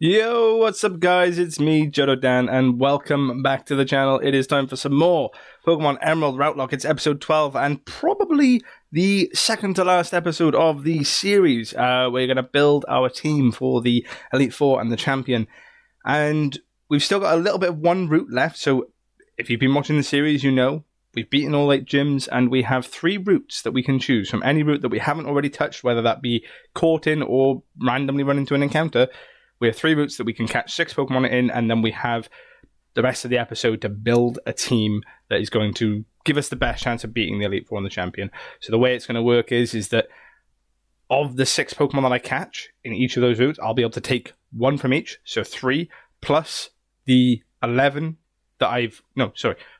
Yo, what's up guys? It's me, Jodo and welcome back to the channel. It is time for some more Pokemon Emerald RouteLocke. It's episode 12 and probably the second to last episode of the series. We're going to build our team for the Elite Four and the Champion. And we've still got a little bit of one route left, so if you've been watching the series, you know we've beaten all 8 gyms, and we have 3 routes that we can choose from any route that we haven't already touched, whether that be caught in or randomly run into an encounter. We have 3 routes that we can catch 6 Pokemon in, and then we have the rest of the episode to build a team that is going to give us the best chance of beating the Elite Four and the Champion. So the way it's going to work is that of the 6 Pokemon that I catch in each of those routes, I'll be able to take 1 from each, so 3, plus the 11 that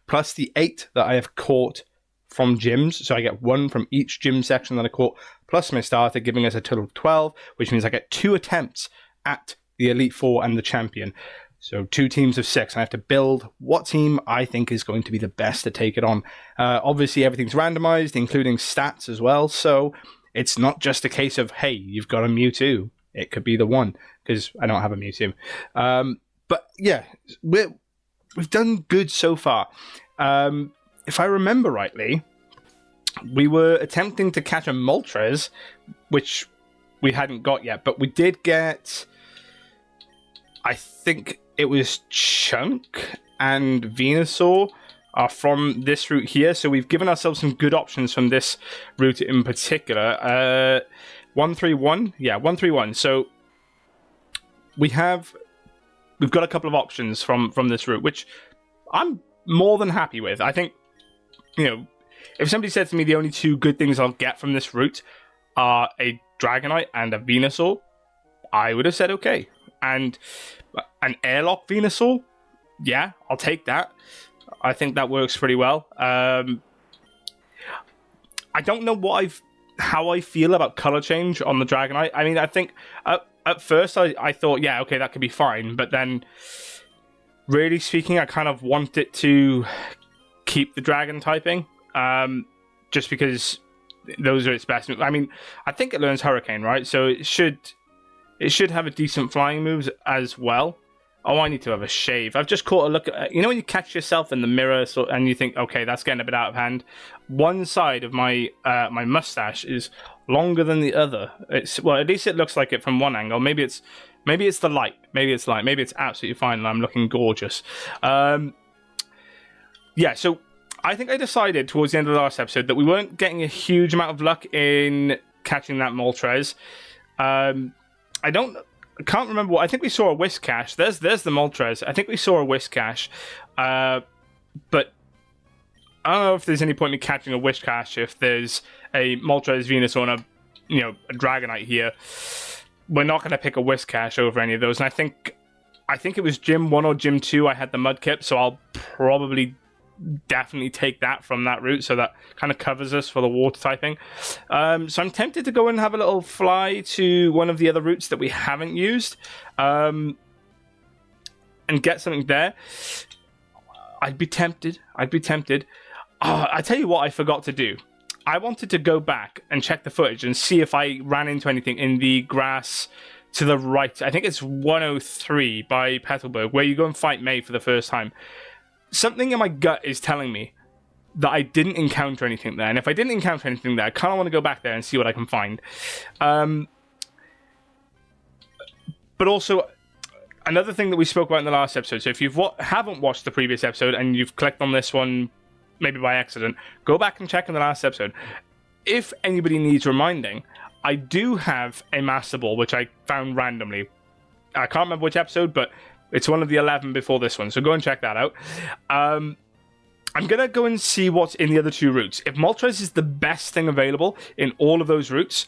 plus the 8 that I have caught from gyms. So I get 1 from each gym section that I caught, plus my starter, giving us a total of 12, which means I get 2 attempts at the Elite Four and the Champion. So 2 teams of 6. I have to build what team I think is going to be the best to take it on. Obviously, everything's randomized, including stats as well. So it's not just a case of, hey, you've got a Mewtwo. It could be the one, because I don't have a Mewtwo. But yeah, we've done good so far. If I remember rightly, we were attempting to catch a Moltres, which we hadn't got yet, but we did get, I think it was Chunk and Venusaur from this route here. So we've given ourselves some good options from this route in particular. 131, yeah, 131. So we've got a couple of options from this route, which I'm more than happy with. I think, if somebody said to me the only 2 good things I'll get from this route are a Dragonite and a Venusaur, I would have said okay. And an Airlock Venusaur, yeah, I'll take that. I think that works pretty well. I don't know how I feel about color change on the Dragonite. I mean, I think at first I thought, yeah, okay, that could be fine. But then, really speaking, I kind of want it to keep the Dragon typing, just because those are its best moves. I mean, I think it learns Hurricane, right? So it should have a decent flying moves as well. Oh, I need to have a shave. I've just caught a look at, when you catch yourself in the mirror and you think, okay, that's getting a bit out of hand. One side of my my mustache is longer than the other. At least it looks like it from one angle. Maybe it's the light. Maybe it's absolutely fine and I'm looking gorgeous. Yeah, so I think I decided towards the end of the last episode that we weren't getting a huge amount of luck in catching that Moltres. I can't remember I think we saw a Whiscash. There's the Moltres. I think we saw a Whiscash. But I don't know if there's any point in catching a Whiscash if there's a Moltres, Venusaur, and a Dragonite here. We're not going to pick a Whiscash over any of those. And I think it was Gym 1 or Gym 2 I had the Mudkip, so I'll probably definitely take that from that route, so that kind of covers us for the water typing. So I'm tempted to go and have a little fly to one of the other routes that we haven't used, and get something there. I'd be tempted. I tell you what I forgot to do. I wanted to go back and check the footage and see if I ran into anything in the grass to the right. I think it's 103 by Petalburg, where you go and fight May for the first time. Something in my gut is telling me that I didn't encounter anything there. And if I didn't encounter anything there, I kind of want to go back there and see what I can find. But also, another thing that we spoke about in the last episode, so if you haven't watched the previous episode and you've clicked on this one, maybe by accident, go back and check in the last episode. If anybody needs reminding, I do have a Master Ball, which I found randomly. I can't remember which episode, but it's one of the 11 before this one, so go and check that out. I'm going to go and see what's in the other 2 routes. If Moltres is the best thing available in all of those routes,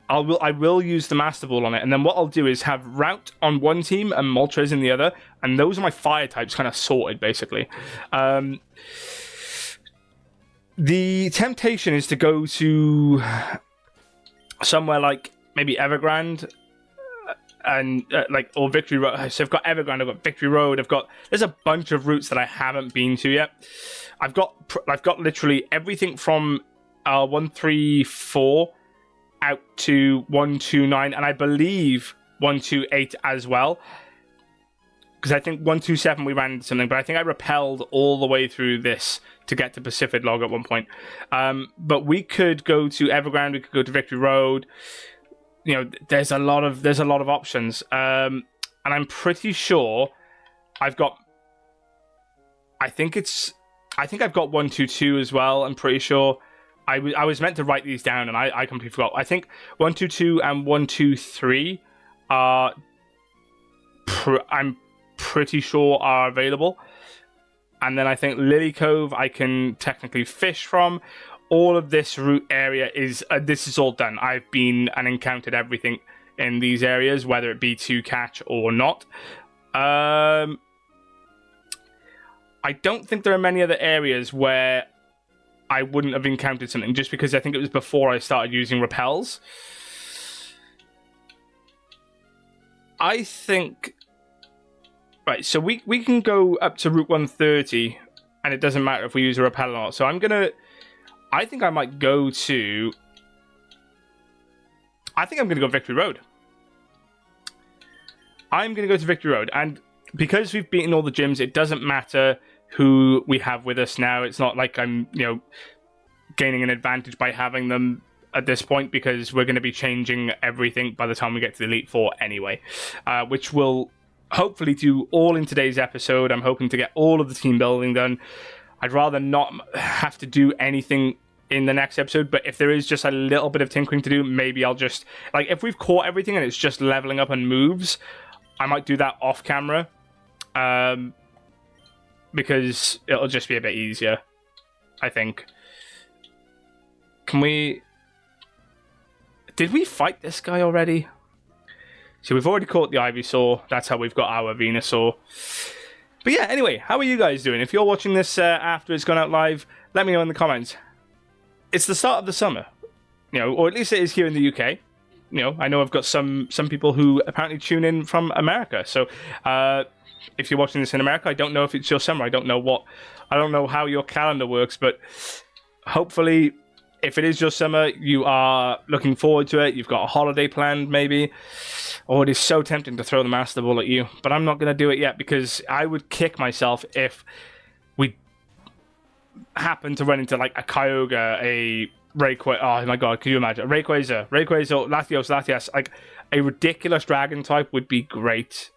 I will use the Master Ball on it, and then what I'll do is have Route on one team and Moltres in the other, and those are my fire types kind of sorted, basically. The temptation is to go to somewhere like maybe Evergrande, and or Victory Road. So I've got Evergrande, I've got Victory Road, there's a bunch of routes that I haven't been to yet. I've got literally everything from 134 out to 129, and I believe 128 as well. because I think 127 we ran into something, but I think I rappelled all the way through this to get to Pacific Log at one point. But we could go to Evergrande, we could go to Victory Road. You know, there's a lot of options, and I'm pretty sure I've got. I think I've got 122 as well. I'm pretty sure. I was meant to write these down, and I completely forgot. I think 122 and 123 are. I'm pretty sure are available, and then I think Lily Cove I can technically fish from. All of this route area is this is all done. I've been and encountered everything in these areas, whether it be to catch or not. I don't think there are many other areas where I wouldn't have encountered something, just because I think it was before I started using rappels. I think... Right, so we can go up to Route 130, and it doesn't matter if we use a rappel or not. So I'm going to... I think I might go to... I think I'm going to go Victory Road. I'm going to go to Victory Road, and because we've beaten all the gyms, it doesn't matter who we have with us now. It's not like I'm, gaining an advantage by having them at this point, because we're going to be changing everything by the time we get to the Elite Four anyway, which will hopefully do all in today's episode. I'm hoping to get all of the team building done. I'd rather not have to do anything in the next episode, but if there is just a little bit of tinkering to do, maybe I'll just, if we've caught everything and it's just leveling up and moves, I might do that off camera, because it'll just be a bit easier, I think. Can we... Did we fight this guy already? So we've already caught the Ivysaur. That's how we've got our Venusaur. But yeah, anyway, how are you guys doing? If you're watching this after it's gone out live, let me know in the comments. It's the start of the summer, or at least it is here in the UK. I know I've got some people who apparently tune in from America. So if you're watching this in America, I don't know if it's your summer. I don't know how your calendar works, but hopefully, if it is your summer, you are looking forward to it. You've got a holiday planned, maybe. Oh, it is so tempting to throw the Master Ball at you, but I'm not going to do it yet, because I would kick myself if we happen to run into a Kyogre, a Rayquaza. Oh my god, can you imagine? A Rayquaza, Latios. A ridiculous dragon type would be great,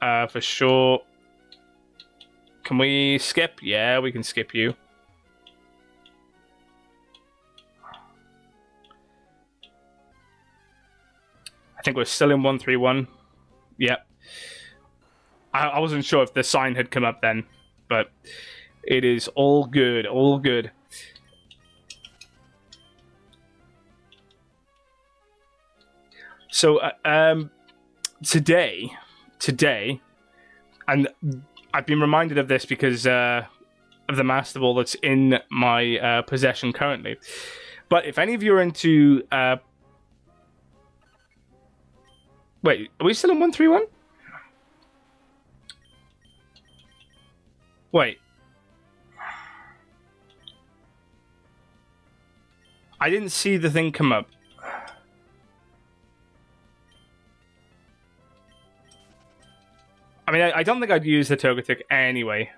for sure. Can we skip? Yeah, we can skip you. I think we're still in 131. Yep. I wasn't sure if the sign had come up then, but it is all good, all good. So today, and I've been reminded of this because of the Master Ball that's in my possession currently. But if any of you are into... Wait, are we still in 131? Wait. I didn't see the thing come up. I mean, I don't think I'd use the Togetic anyway.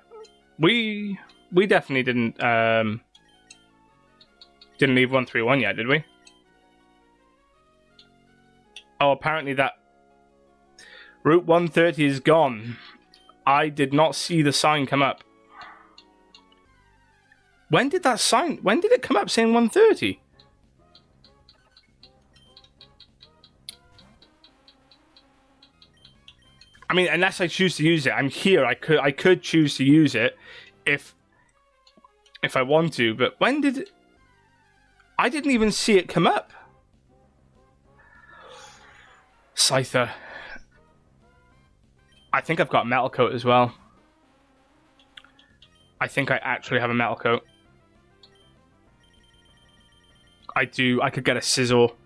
We definitely didn't leave 131 yet, did we? Oh, apparently that Route 130 is gone. I did not see the sign come up. When did it come up saying 130? I mean, unless I choose to use it, I'm here. I could choose to use it if I want to, but when did it... I didn't even see it come up. Scyther. I think I've got Metal Coat as well. I think I actually have a Metal Coat. I do. I could get a Sizzle.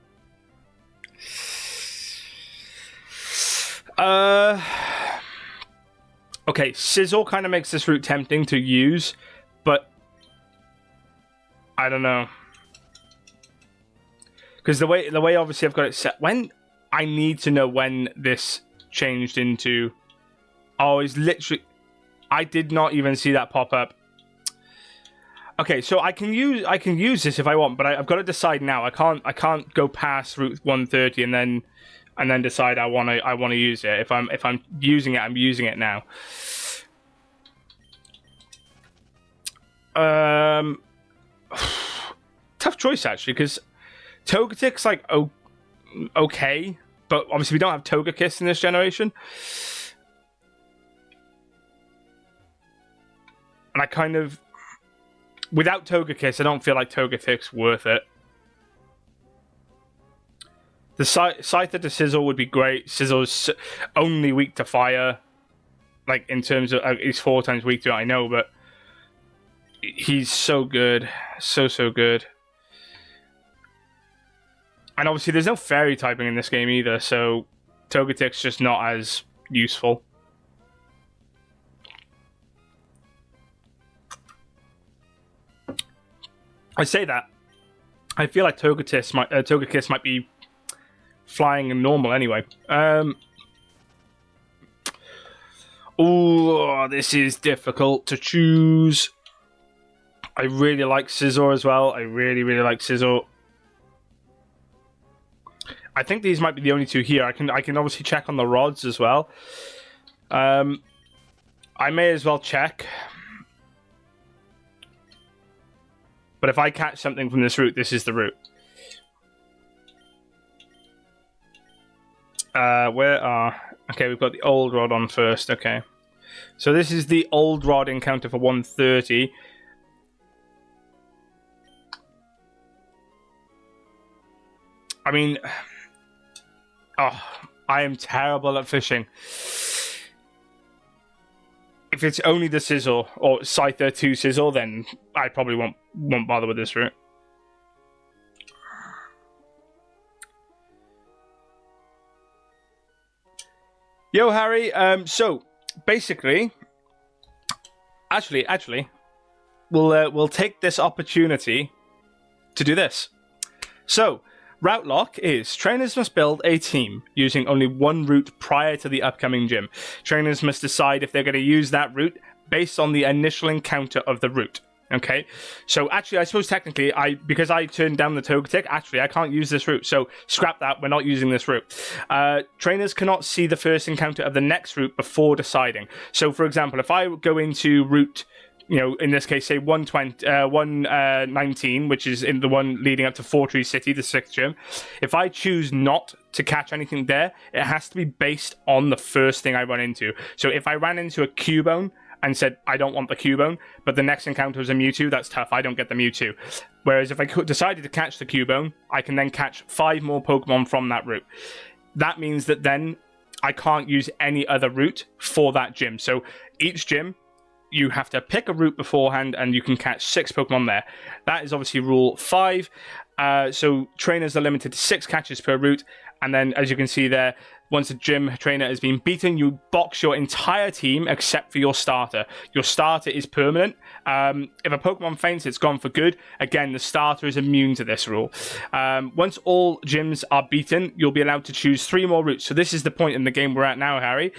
Okay, Sizzle kind of makes this route tempting to use, but I don't know. Because the way obviously I've got it set, when I need to know when this changed into Oh, it's literally... I did not even see that pop up. Okay, so I can use this if I want, but I've got to decide now. I can't go past Route 130 and then decide I want to use it. If I'm using it, I'm using it now. Tough choice actually, because Togetic's like okay, but obviously we don't have Togekiss in this generation. And I kind of, without Togekiss, I don't feel like Togetic's worth it. The Scyther to Sizzle would be great. Sizzle's only weak to fire, like in terms of he's 4 times weak to it, I know, but he's so good, so good. And obviously, there's no fairy typing in this game either, so Togetic's just not as useful. I say that. I feel like Togekiss might be flying in normal anyway. Oh, this is difficult to choose. I really like Scizor as well. I really like Scizor. I think these might be the only two here. I can obviously check on the rods as well. I may as well check. But if I catch something from this route, this is the route. Okay, we've got the old rod on first. Okay. So this is the old rod encounter for 130. I mean... Oh, I am terrible at fishing. If it's only the Sizzle or Scyther to Sizzle, then I probably won't bother with this route. Yo, Harry. So basically, actually, we'll take this opportunity to do this. So, RouteLocke is trainers must build a team using only one route prior to the upcoming gym. Trainers must decide if they're going to use that route based on the initial encounter of the route. Okay, so actually, I suppose technically, because I turned down the Togetic, actually, I can't use this route. So scrap that. We're not using this route. Trainers cannot see the first encounter of the next route before deciding. So, for example, if I go into route, in this case, say 119, which is in the one leading up to Fortree City, the 6th gym. If I choose not to catch anything there, it has to be based on the first thing I run into. So if I ran into a Cubone and said, I don't want the Cubone, but the next encounter is a Mewtwo, that's tough. I don't get the Mewtwo. Whereas if I decided to catch the Cubone, I can then catch 5 more Pokemon from that route. That means that then I can't use any other route for that gym. So each gym, you have to pick a route beforehand and you can catch 6 Pokemon there. That is obviously rule 5. So trainers are limited to 6 catches per route. And then, as you can see there, once a gym trainer has been beaten, you box your entire team except for your starter. Your starter is permanent. If a Pokemon faints, it's gone for good. Again, the starter is immune to this rule. Once all gyms are beaten, you'll be allowed to choose 3 more routes. So this is the point in the game we're at now, Harry.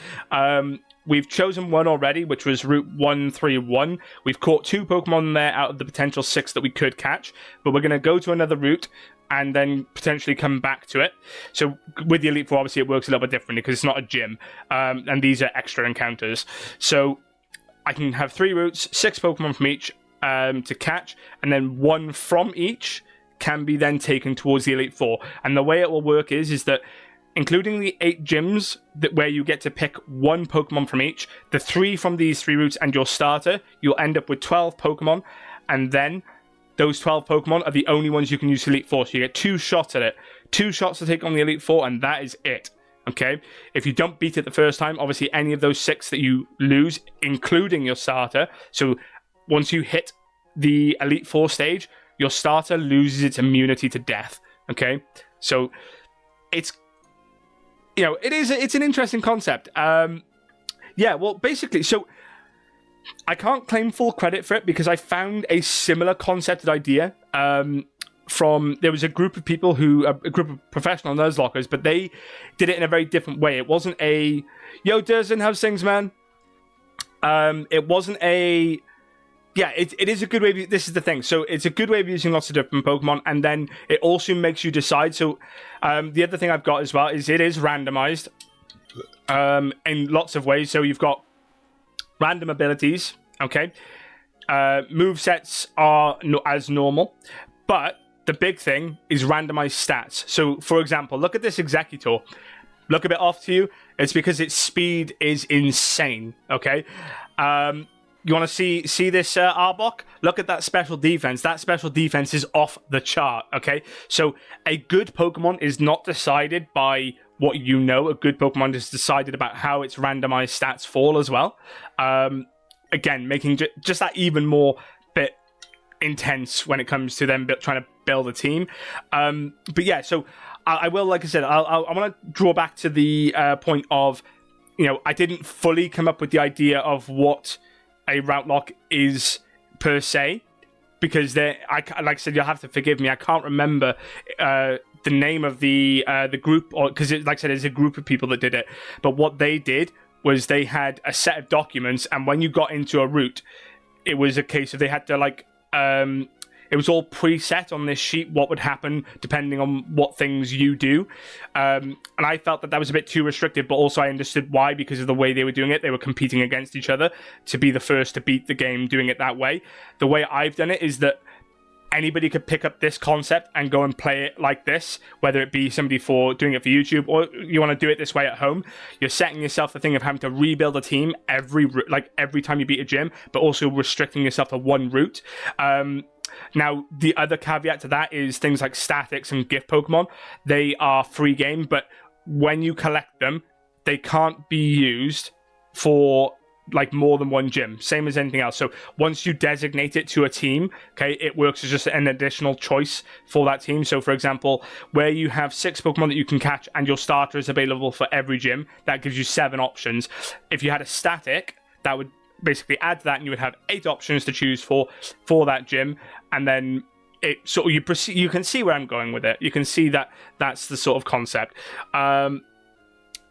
We've chosen one already, which was Route 131. We've caught 2 Pokemon there out of the potential 6 that we could catch. But we're going to go to another route and then potentially come back to it. So with the Elite Four, obviously it works a little bit differently because it's not a gym. And these are extra encounters. So I can have 3 routes, 6 Pokemon from each to catch. And then 1 from each can be then taken towards the Elite Four. And the way it will work is that including the 8 gyms where you get to pick 1 Pokemon from each, the 3 from these 3 routes and your starter, you'll end up with 12 Pokemon, and then those 12 Pokemon are the only ones you can use Elite Four, so you get 2 shots at it. 2 shots to take on the Elite Four, and that is it. Okay? If you don't beat it the first time, obviously any of those 6 that you lose, including your starter, so once you hit the Elite Four stage, your starter loses its immunity to death. Okay? So it's it's an interesting concept. Yeah, well, basically, so I can't claim full credit for it because I found a similar concept idea there was a group of people a group of professional Nuzlockers, but they did it in a very different way. It wasn't yo, Durson, how's things, man? It wasn't a... Yeah, it is a good way of... This is the thing. So it's a good way of using lots of different Pokemon, and then it also makes you decide. So the other thing I've got as well is it is randomized in lots of ways. So you've got random abilities, okay? Movesets are as normal, but the big thing is randomized stats. So, for example, look at this Executor. Look a bit off to you. It's because its speed is insane, okay? You want to see this Arbok? Look at that special defense. That special defense is off the chart, okay? So a good Pokemon is not decided by what you know. A good Pokemon is decided about how its randomized stats fall as well. Again, making just that even more bit intense when it comes to them trying to build a team. But yeah, so I will, like I said, I want to draw back to the point of, you know, I didn't fully come up with the idea of what a RouteLocke is per se, because like I said, you'll have to forgive me. I can't remember the name of the group, or because like I said, it's a group of people that did it. But what they did was they had a set of documents, and when you got into a route, it was a case of they had to like it was all preset on this sheet what would happen depending on what things you do. And I felt that was a bit too restrictive, but also I understood why, because of the way they were doing it. They were competing against each other to be the first to beat the game doing it that way. The way I've done it is that anybody could pick up this concept and go and play it like this, whether it be somebody for doing it for YouTube or you want to do it this way at home. You're setting yourself the thing of having to rebuild a team every time you beat a gym, but also restricting yourself to one route. Now, the other caveat to that is things like statics and gift Pokemon. They are free game, but when you collect them, they can't be used for like more than one gym, same as anything else. So once you designate it to a team, okay, it works as just an additional choice for that team. So for example, where you have 6 Pokemon that you can catch and your starter is available for every gym, that gives you 7 options. If you had a static, that would basically add to that, and you would have 8 options to choose for that gym. And then it sort of you can see where I'm going with it. You can see that that's the sort of concept.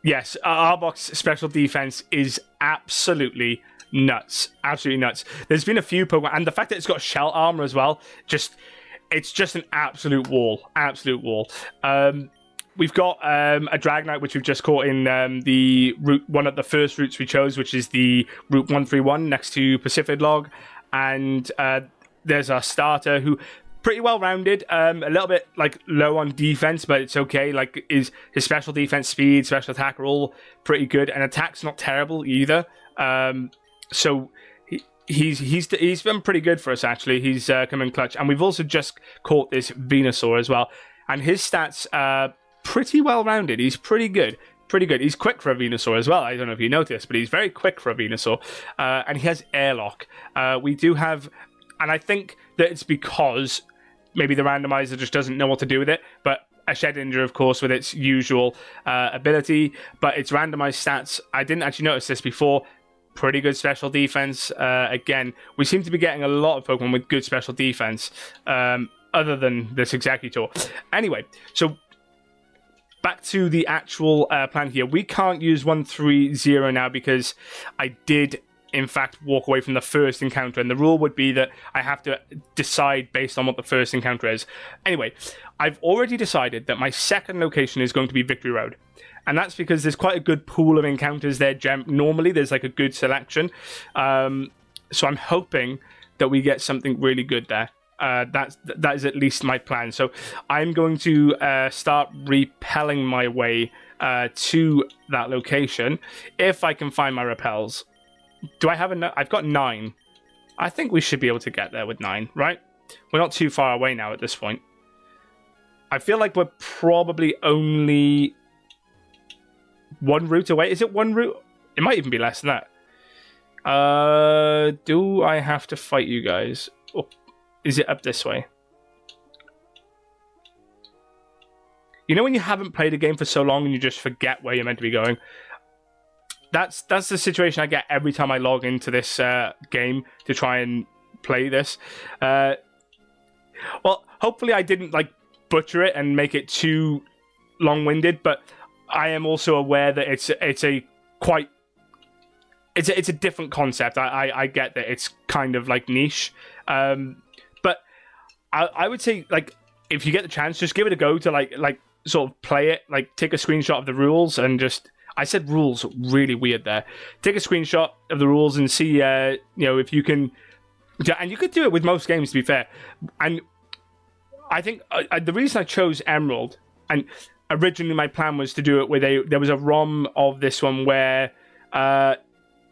Yes, Arbok's special defense is absolutely nuts. Absolutely nuts. There's been a few Pokemon, and the fact that it's got shell armor as well, it's just an absolute wall. Absolute wall. We've got a Dragonite, which we've just caught in the route, one of the first routes we chose, which is the Route 131 next to Pacific. And there's our starter, who pretty well rounded, a little bit like low on defense, but it's okay. Like his special defense, speed, special attack are all pretty good, and attack's not terrible either. So he's been pretty good for us actually. He's come in clutch, and we've also just caught this Venusaur as well, and his stats are pretty well rounded. He's pretty good. Pretty good. He's quick for a Venusaur as well. I don't know if you noticed, but he's very quick for a Venusaur, and he has airlock. We do have, and I think that it's because maybe the randomizer just doesn't know what to do with it, but a Shedinja, of course, with its usual ability, but its randomized stats, I didn't actually notice this before. Pretty good special defense. Again, we seem to be getting a lot of Pokemon with good special defense, other than this Executor. Anyway, so back to the actual plan here. We can't use 130 now because I did in fact walk away from the first encounter, and the rule would be that I have to decide based on what the first encounter is. Anyway, I've already decided that my second location is going to be Victory Road, and that's because there's quite a good pool of encounters there. Normally there's like a good selection, so I'm hoping that we get something really good there. That is at least my plan. So I'm going to start repelling my way to that location if I can find my repels. Do I have I've got 9. I think we should be able to get there with 9, right? We're not too far away now at this point. I feel like we're probably only 1 route away. Is it 1 route? It might even be less than that. Do I have to fight you guys? Or is it up this way? You know when you haven't played a game for so long and you just forget where you're meant to be going? That's the situation I get every time I log into this game to try and play this. Well, hopefully I didn't like butcher it and make it too long-winded, but I am also aware that it's a quite it's a different concept. I get that it's kind of like niche, but I would say, like, if you get the chance, just give it a go to like sort of play it, like take a screenshot of the rules and just. I said rules really weird there. Take a screenshot of the rules and see, if you can. And you could do it with most games, to be fair. And I think the reason I chose Emerald, and originally my plan was to do it with there was a ROM of this one where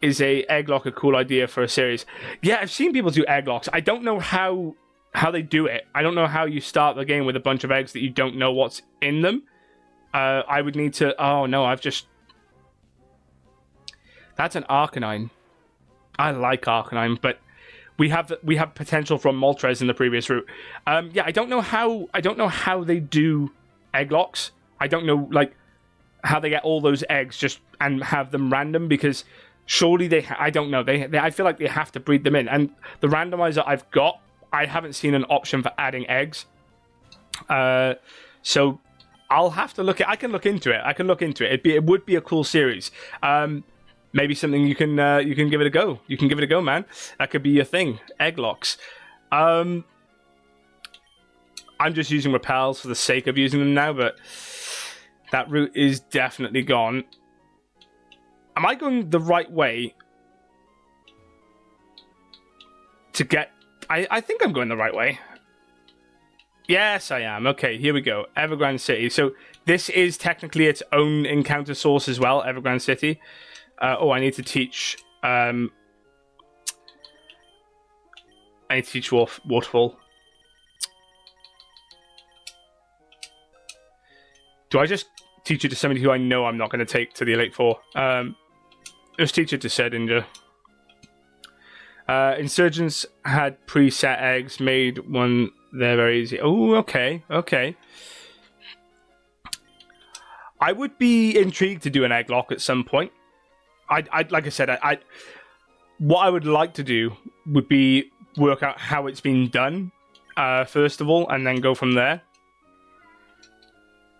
is a egg lock a cool idea for a series? Yeah, I've seen people do egg locks. I don't know how they do it. I don't know how you start the game with a bunch of eggs that you don't know what's in them. I would need to. Oh no, that's an Arcanine. I like Arcanine, but we have potential from Moltres in the previous route. Yeah, I don't know how they do egg locks. I don't know like how they get all those eggs just and have them random, because surely I don't know. They I feel like they have to breed them in. And the randomizer I've got, I haven't seen an option for adding eggs. So I'll have to look at. I can look into it. It would be a cool series. Maybe something you can give it a go. You can give it a go, man. That could be your thing. Egg locks. I'm just using repels for the sake of using them now, but that route is definitely gone. Am I going the right way to get... I think I'm going the right way. Yes, I am. Okay, here we go. Evergrande City. So this is technically its own encounter source as well, Evergrande City. I need to teach... I need to teach Waterfall. Do I just teach it to somebody who I know I'm not going to take to the Elite Four? Just teach it to Sedinja. Insurgents had preset eggs, made one there very easy. Oh, okay. I would be intrigued to do an egg lock at some point. Like I said, what I would like to do would be work out how it's been done, first of all, and then go from there.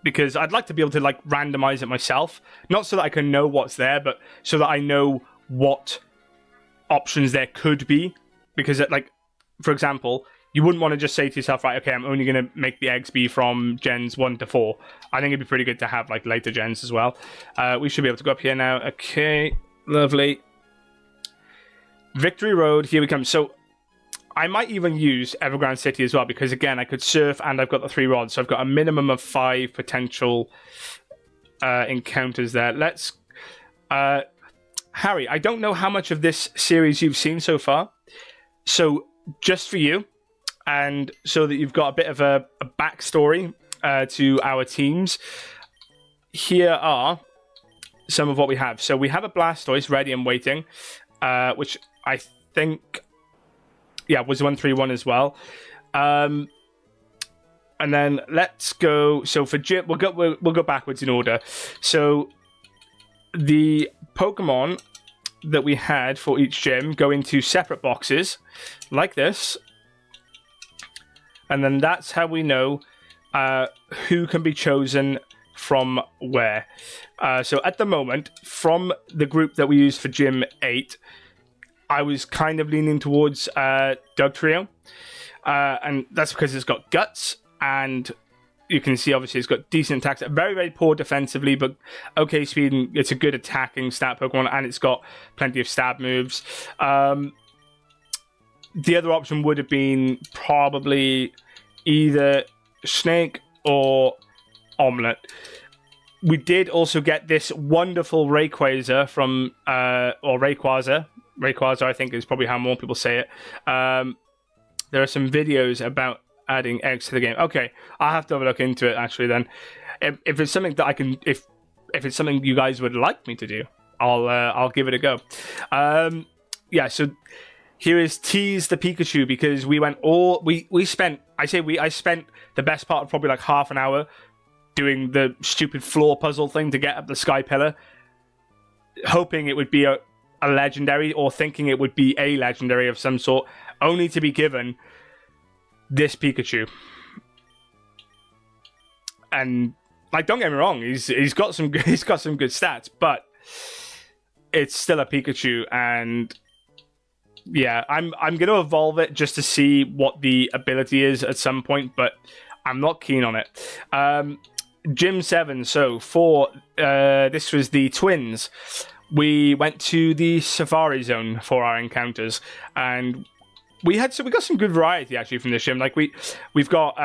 Because I'd like to be able to like randomize it myself, not so that I can know what's there, but so that I know what options there could be. Because, like, for example, you wouldn't want to just say to yourself, right, okay, I'm only going to make the eggs be from gens 1 to 4. I think it'd be pretty good to have, like, later gens as well. We should be able to go up here now. Okay, lovely. Victory Road, here we come. So, I might even use Evergrande City as well, because, again, I could surf and I've got the 3 rods. So, I've got a minimum of 5 potential encounters there. Let's... Harry, I don't know how much of this series you've seen so far. So, just for you, and so that you've got a bit of a backstory to our teams, here are some of what we have. So we have a Blastoise ready and waiting, which I think, was 131 as well. And then let's go. So for gym, we'll go backwards in order. So the Pokemon that we had for each gym go into separate boxes like this. And then that's how we know who can be chosen from where. So at the moment, from the group that we used for Gym 8, I was kind of leaning towards Dugtrio. And that's because it's got Guts, and you can see obviously it's got decent attacks. Very, very poor defensively, but okay speed, and it's a good attacking stat Pokemon, and it's got plenty of stab moves. The other option would have been probably either Snake or Omelette. We did also get this wonderful Rayquaza from, or Rayquaza. Rayquaza, I think, is probably how more people say it. There are some videos about adding eggs to the game. Okay, I'll have to have a look into it, actually, then. If it's something that I can... If it's something you guys would like me to do, I'll give it a go. So... Here is Tease the Pikachu, because we went I spent the best part of probably like half an hour doing the stupid floor puzzle thing to get up the Sky Pillar, hoping it would be a legendary, or thinking it would be a legendary of some sort, only to be given this Pikachu. And like, don't get me wrong, he's got some good stats, but it's still a Pikachu, and yeah, I'm gonna evolve it just to see what the ability is at some point, but I'm not keen on it. Gym 7. So for this was the twins. We went to the Safari Zone for our encounters, and we got some good variety actually from this gym. Like we've got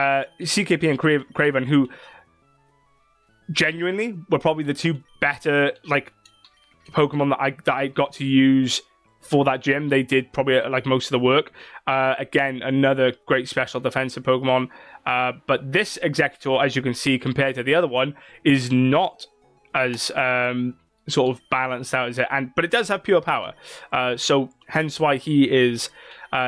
CKP and Craven, who genuinely were probably the two better like Pokemon that I got to use for that gym. They did probably like most of the work. Again, another great special defensive Pokemon. But this Executor, as you can see, compared to the other one, is not as sort of balanced out as it, but it does have pure power. So hence why he is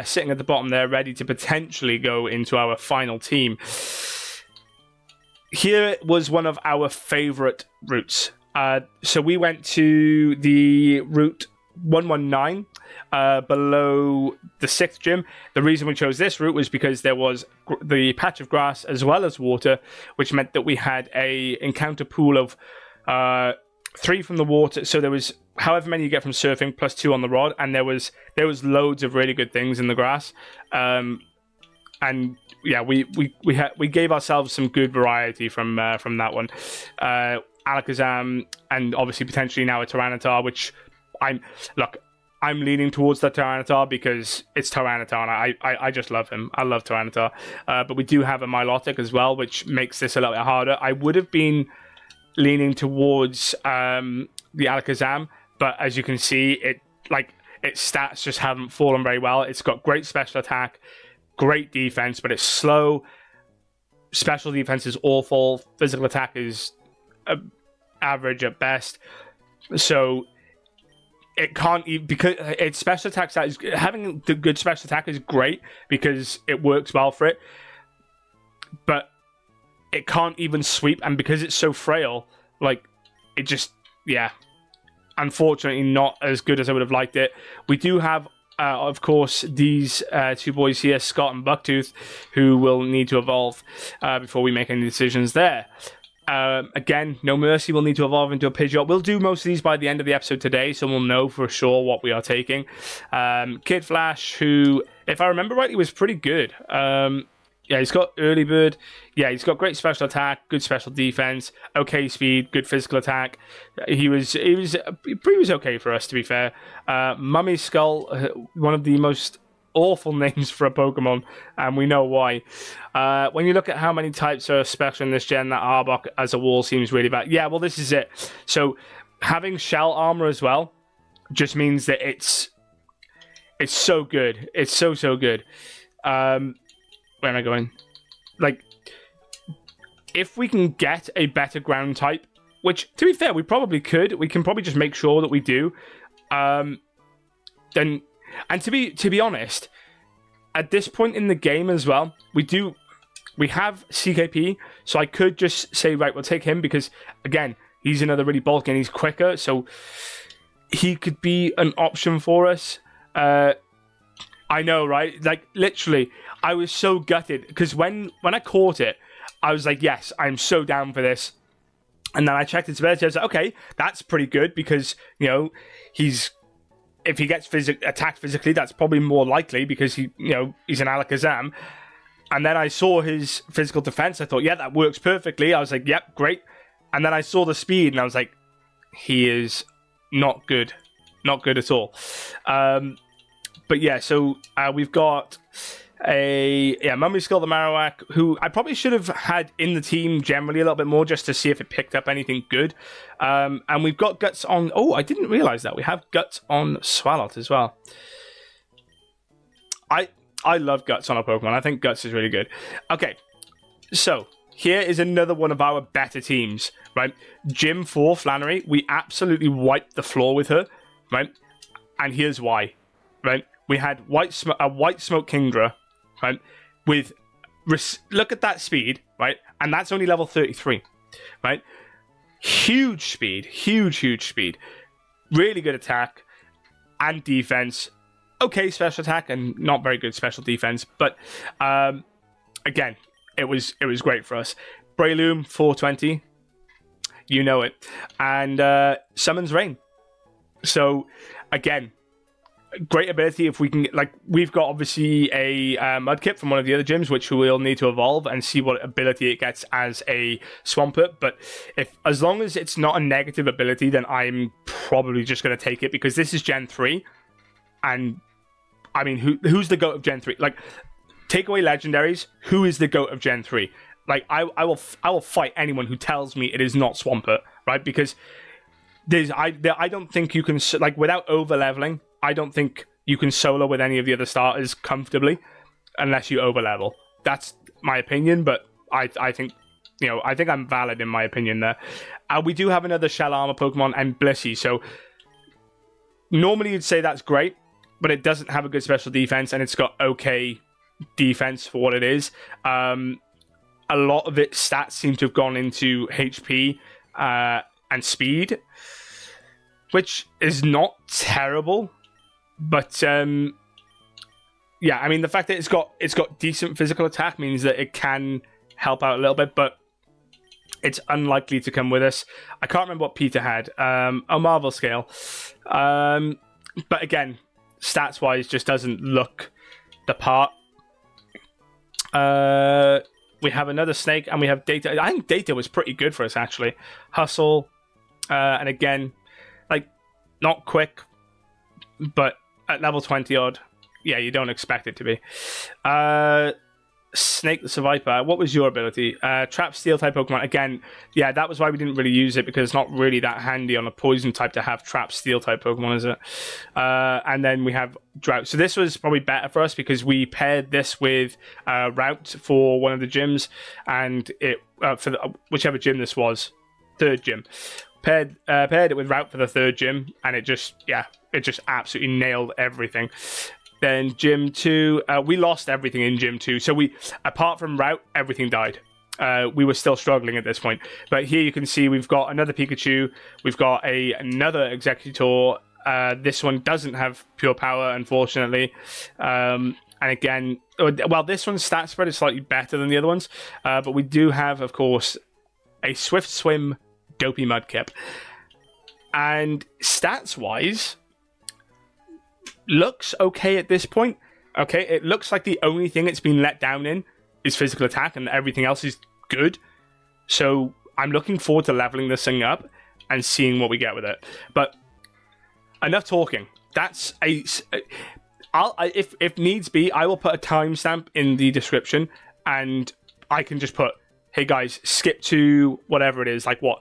sitting at the bottom there, ready to potentially go into our final team. Here was one of our favorite routes. So we went to the route 119 below the 6th gym. The reason we chose this route was because there was the patch of grass as well as water, which meant that we had a encounter pool of 3 from the water. So there was however many you get from surfing plus 2 on the rod, and there was loads of really good things in the grass. And yeah, we gave ourselves some good variety from that one. Alakazam, and obviously potentially now a Tyranitar, which I'm leaning towards the Tyranitar because it's Tyranitar, and I just love him. I love Tyranitar. But we do have a Milotic as well, which makes this a little bit harder. I would have been leaning towards the Alakazam, but as you can see, its stats just haven't fallen very well. It's got great special attack, great defense, but it's slow. Special defense is awful. Physical attack is average at best. So it can't even, because its special attack stat is, having the good special attack is great because it works well for it, but it can't even sweep, and because it's so frail, like, it just, yeah, unfortunately not as good as I would have liked it. We do have of course these two boys here, Scott and Bucktooth, who will need to evolve before we make any decisions there. Again, No Mercy will need to evolve into a Pidgeot. We'll do most of these by the end of the episode today, so we'll know for sure what we are taking. Kid Flash, who, if I remember rightly, was pretty good. Yeah, he's got early bird. Yeah, he's got great special attack, good special defense, okay speed, good physical attack. He was okay for us, to be fair. Mummy Skull, one of the most awful names for a Pokemon, and we know why. When you look at how many types are special in this gen, that Arbok as a wall seems really bad. Yeah, well, this is it. So having shell armor as well just means that it's so good. It's so good. Where am I going? Like, if we can get a better ground type, which, to be fair, we probably could. We can probably just make sure that we do. Then, and to be honest, at this point in the game as well, we have CKP, so I could just say, right, we'll take him because, again, he's another really bulky and he's quicker, so he could be an option for us. I know, right? Like, literally, I was so gutted because when I caught it, I was like, yes, I'm so down for this. And then I checked its ability. I was like, okay, that's pretty good because, you know, if he gets attacked physically, that's probably more likely because he's an Alakazam. And then I saw his physical defense. I thought, yeah, that works perfectly. I was like, yep, great. And then I saw the speed and I was like, he is not good. Not good at all. But yeah, so we've got Mummy Skull the Marowak, who I probably should have had in the team generally a little bit more just to see if it picked up anything good. And we've got Guts on... Oh, I didn't realize that. We have Guts on Swalot as well. I love Guts on a Pokemon. I think Guts is really good. Okay, so here is another one of our better teams, right? Gym 4 Flannery, we absolutely wiped the floor with her, right? And here's why, right? We had a White Smoke Kingdra, right? Look at that speed, right? And that's only level 33, right? Huge speed, huge speed. Really good attack and defense. Okay, special attack and not very good special defense, but again, it was great for us. Breloom 420, you know it, and Summons Rain. So, again, great ability if we can, like, we've got obviously a Mudkip from one of the other gyms, which we'll need to evolve and see what ability it gets as a Swampert. But as long as it's not a negative ability, then I'm probably just going to take it, because this is Gen 3. And, I mean, who's the GOAT of Gen 3? Like, take away legendaries, who is the GOAT of Gen 3? Like, I will fight anyone who tells me it is not Swampert, right? Because I don't think you can, like, without over leveling, I don't think you can solo with any of the other starters comfortably unless you over level. That's my opinion, but I think, you know, I think I'm valid in my opinion there. We do have another Shell Armor Pokemon and Blissey, so normally you'd say that's great, but it doesn't have a good special defense, and it's got okay defense for what it is. A lot of its stats seem to have gone into HP and speed, which is not terrible, but yeah, I mean, the fact that it's got decent physical attack means that it can help out a little bit, but it's unlikely to come with us. I can't remember what Peter had. A Marvel Scale, but again, stats wise, just doesn't look the part. We have another Snake, and we have Data. I think Data was pretty good for us, actually. Hustle, and again, like, not quick, but at level 20 odd, yeah, you don't expect it to be. Snake the Survivor, what was your ability? Trap Steel type Pokemon. Again, yeah, that was why we didn't really use it, because it's not really that handy on a Poison type to have Trap Steel type Pokemon, is it? And then we have Drought. So this was probably better for us because we paired this with Route for one of the gyms, and it for whichever gym this was, third gym. Paired it with Route for the third gym, and it just absolutely nailed everything. Then Gym 2, we lost everything in Gym 2. So apart from Route, everything died. We were still struggling at this point. But here you can see we've got another Pikachu. We've got another Executor. This one doesn't have pure power, unfortunately. And again, well, this one's stat spread is slightly better than the other ones. But we do have, of course, a Swift Swim Dopey Mudkip. And stats-wise, looks okay at this point. Okay, it looks like the only thing it's been let down in is physical attack, and everything else is good. So I'm looking forward to leveling this thing up and seeing what we get with it. But enough talking. That's if needs be, I will put a timestamp in the description, and I can just put, hey guys, skip to whatever it is, like what,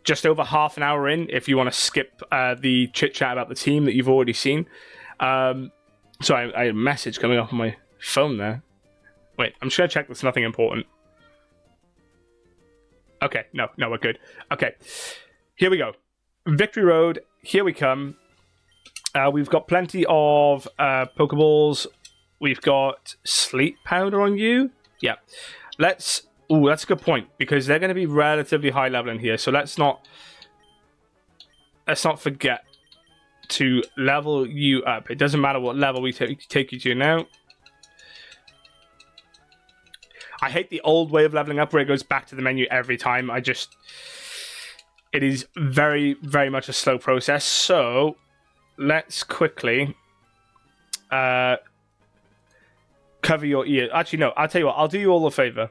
just over half an hour in, if you want to skip the chit chat about the team that you've already seen. Sorry, I had a message coming up on my phone there. Wait, I'm just going to check there's nothing important. Okay, no, we're good. Okay, here we go. Victory Road, here we come. We've got plenty of Pokeballs. We've got Sleep Powder on you. Yeah, let's... Ooh, that's a good point, because they're going to be relatively high level in here, so let's not forget to level you up. It doesn't matter what level we take you to now. I hate the old way of leveling up where it goes back to the menu every time. It is very, very much a slow process. So let's quickly cover your ears. Actually, no, I'll tell you what, I'll do you all a favor.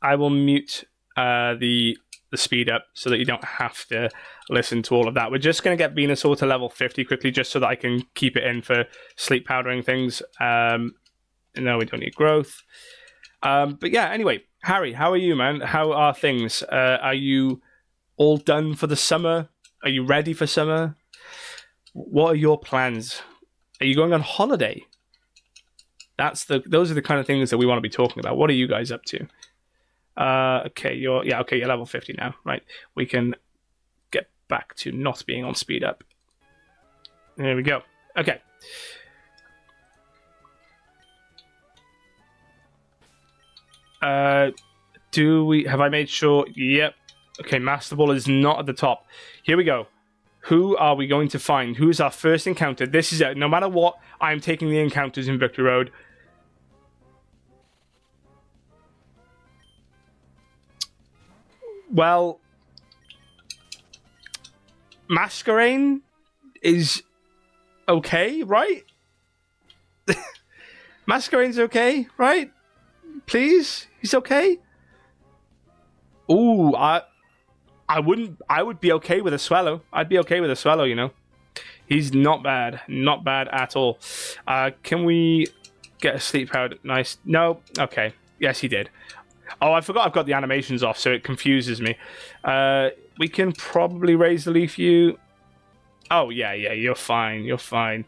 I will mute the speed up so that you don't have to listen to all of that. We're just going to get Venusaur to level 50 quickly, just so that I can keep it in for sleep powdering things. No, we don't need growth. But yeah, anyway, Harry, how are you, man? How are things? Are you all done for the summer? Are you ready for summer? What are your plans? Are you going on holiday? Those are the kind of things that we want to be talking about. What are you guys up to? Okay, you're level 50 now, right? We can get back to not being on speed up. There we go. Okay. Have I made sure? Yep. Okay, Master Ball is not at the top. Here we go. Who are we going to find? Who is our first encounter? This is it. No matter what, I'm taking the encounters in Victory Road. Well, Masquerain is okay, right? Masquerade's okay, right? Please? He's okay? Ooh, I would be okay with a Swallow. I'd be okay with a Swallow, you know. He's not bad. Not bad at all. Can we get a sleep powder? Nice. No? Okay. Yes, he did. Oh, I forgot I've got the animations off, so it confuses me. We can probably raise the leaf you. Oh, yeah, you're fine. You're fine.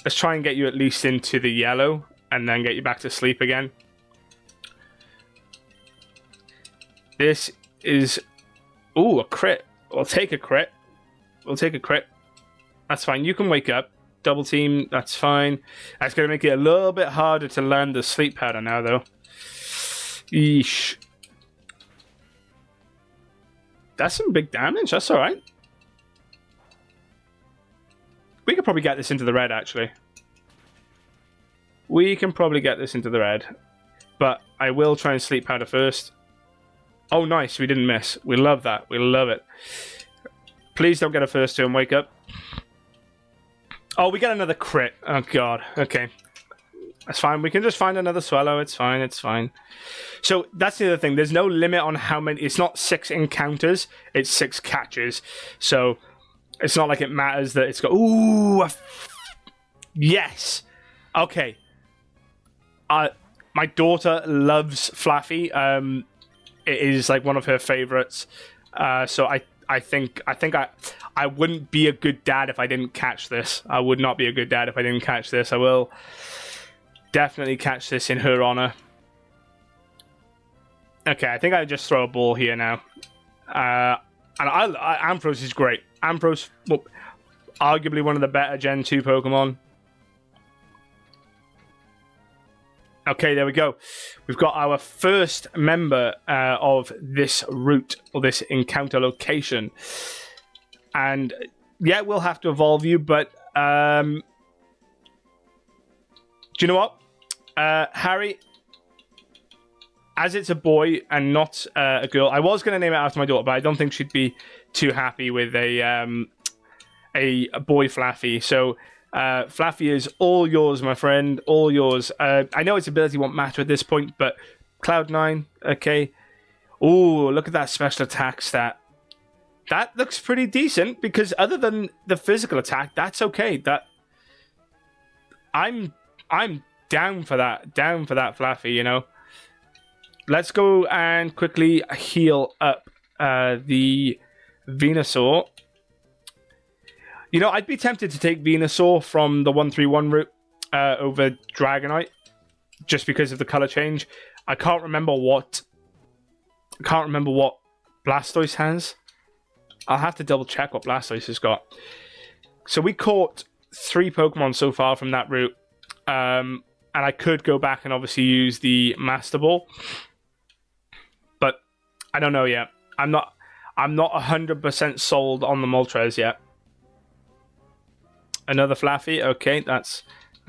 Let's try and get you at least into the yellow, and then get you back to sleep again. This is... Ooh, a crit. We'll take a crit. We'll take a crit. That's fine. You can wake up. Double team, that's fine. That's going to make it a little bit harder to land the sleep powder now, though. Yeesh. That's some big damage. That's all right. We could probably get this into the red, actually. We can probably get this into the red. But I will try and sleep powder first. Oh, nice. We didn't miss. We love that. We love it. Please don't get a first turn wake up. Oh, we get another crit. Oh, God. Okay. That's fine. We can just find another Swallow. It's fine. It's fine. So, that's the other thing. There's no limit on how many... It's not 6 encounters. It's 6 catches. So, it's not like it matters that it's got... Ooh! Yes! Okay. My daughter loves Flaffy. It is, like, one of her favorites. So, I think I wouldn't be a good dad if I didn't catch this. I would not be a good dad if I didn't catch this. I will definitely catch this in her honor. Okay, I think I just throw a ball here now. And Ampharos is great. Ampharos, well, arguably one of the better Gen 2 Pokemon. Okay, there we go. We've got our first member of this route, or this encounter location. And, yeah, we'll have to evolve you, but... do you know what? Harry, as it's a boy and not a girl, I was going to name it after my daughter, but I don't think she'd be too happy with a boy Flaffy. So... Flaffy is all yours, my friend. All yours. I know its ability won't matter at this point, but Cloud9, okay. Ooh, look at that special attack stat. That looks pretty decent, because other than the physical attack, that's okay. That I'm down for that. Down for that, Flaffy, you know. Let's go and quickly heal up the Venusaur. You know, I'd be tempted to take Venusaur from the 131 route over Dragonite, just because of the color change. I can't remember what Blastoise has. I'll have to double check what Blastoise has got. So we caught 3 Pokemon so far from that route, and I could go back and obviously use the Master Ball, but I don't know yet. I'm not 100% sold on the Moltres yet. Another Flaffy, okay, that's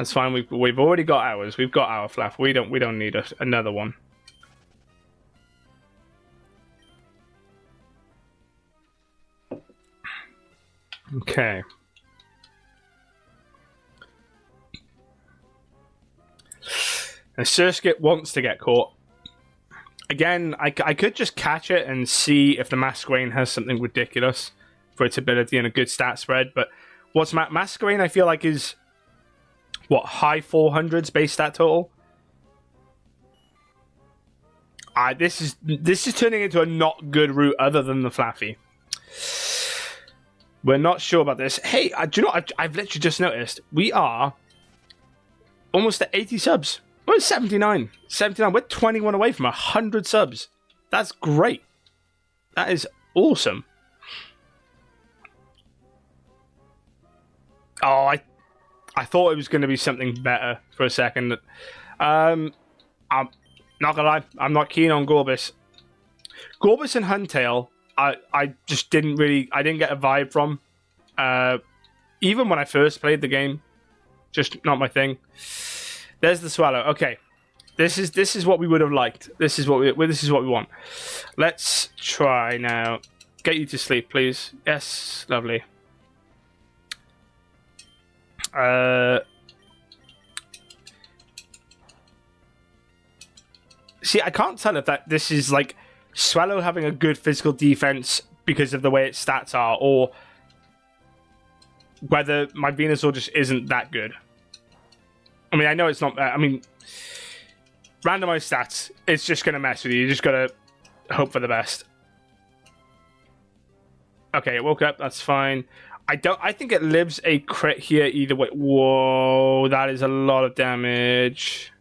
fine. We've already got ours. We've got our Flaff. We don't need another one. Okay. And Surskit wants to get caught. Again, I could just catch it and see if the Masquerain has something ridiculous for its ability and a good stat spread, but what's Masquerain, I feel like, is, what, high 400s base stat total? This is turning into a not good route other than the Flaffy. We're not sure about this. Hey, do you know what? I've literally just noticed. We are almost at 80 subs. We're at 79. 79. We're 21 away from 100 subs. That's great. That is awesome. Oh, I thought it was going to be something better for a second. I'm not gonna lie, I'm not keen on Gorbis. Gorbis and Huntail, I just didn't get a vibe from. Even when I first played the game, just not my thing. There's the Swallow. Okay, this is what we would have liked. This is what we want. Let's try now. get you to sleep, please. Yes, lovely. See, I can't tell if this is like Swallow having a good physical defense because of the way its stats are, or whether my Venusaur just isn't that good. I mean, I know it's not. I mean, randomized stats, it's just going to mess with you. You just got to hope for the best. Okay, it woke up. That's fine. I think it lives a crit here either way. Whoa, that is a lot of damage.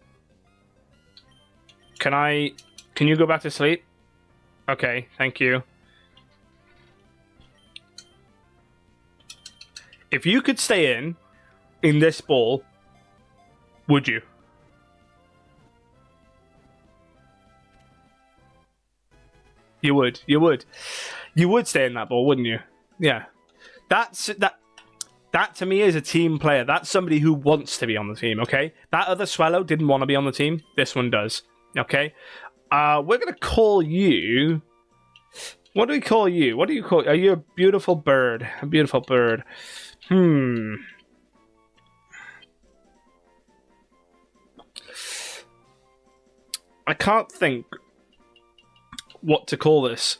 Can you go back to sleep? Okay, thank you. If you could stay in this ball, would you? You would. You would stay in that ball, wouldn't you? Yeah. That to me is a team player. That's somebody who wants to be on the team, okay? That other Swallow didn't want to be on the team. This one does, okay? We're going to call you... What do we call you? What do you call... Are you a beautiful bird? A beautiful bird. I can't think what to call this.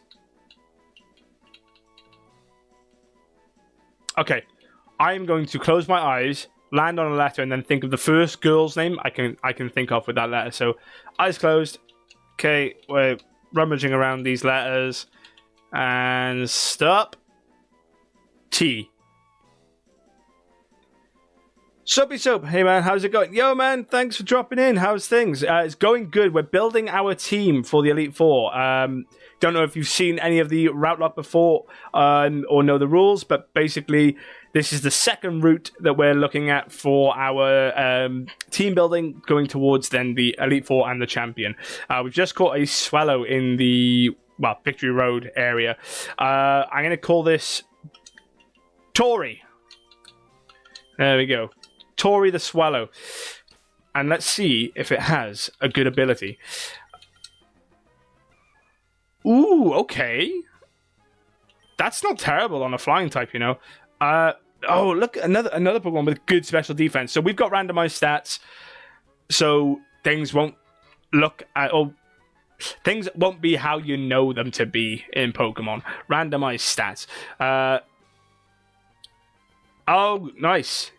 Okay, I'm going to close my eyes, land on a letter, and then think of the first girl's name I can think of with that letter. So, eyes closed. Okay, we're rummaging around these letters, and stop. T. Soapy Soap, hey man, how's it going? Yo man, thanks for dropping in. How's things? It's going good. We're building our team for the Elite Four. Don't know if you've seen any of the RouteLocke before or know the rules, but basically this is the second route that we're looking at for our team building, going towards then the Elite Four and the Champion. We've just caught a Swallow in the, well, Victory Road area. I'm going to call this Tori. There we go. Tori the Swallow. And let's see if it has a good ability. Ooh, okay. That's not terrible on a flying type, you know. Oh, look, another Pokemon with good special defense. So we've got randomized stats, so things won't look at, or things won't be how you know them to be in Pokemon. Randomized stats. Oh, nice.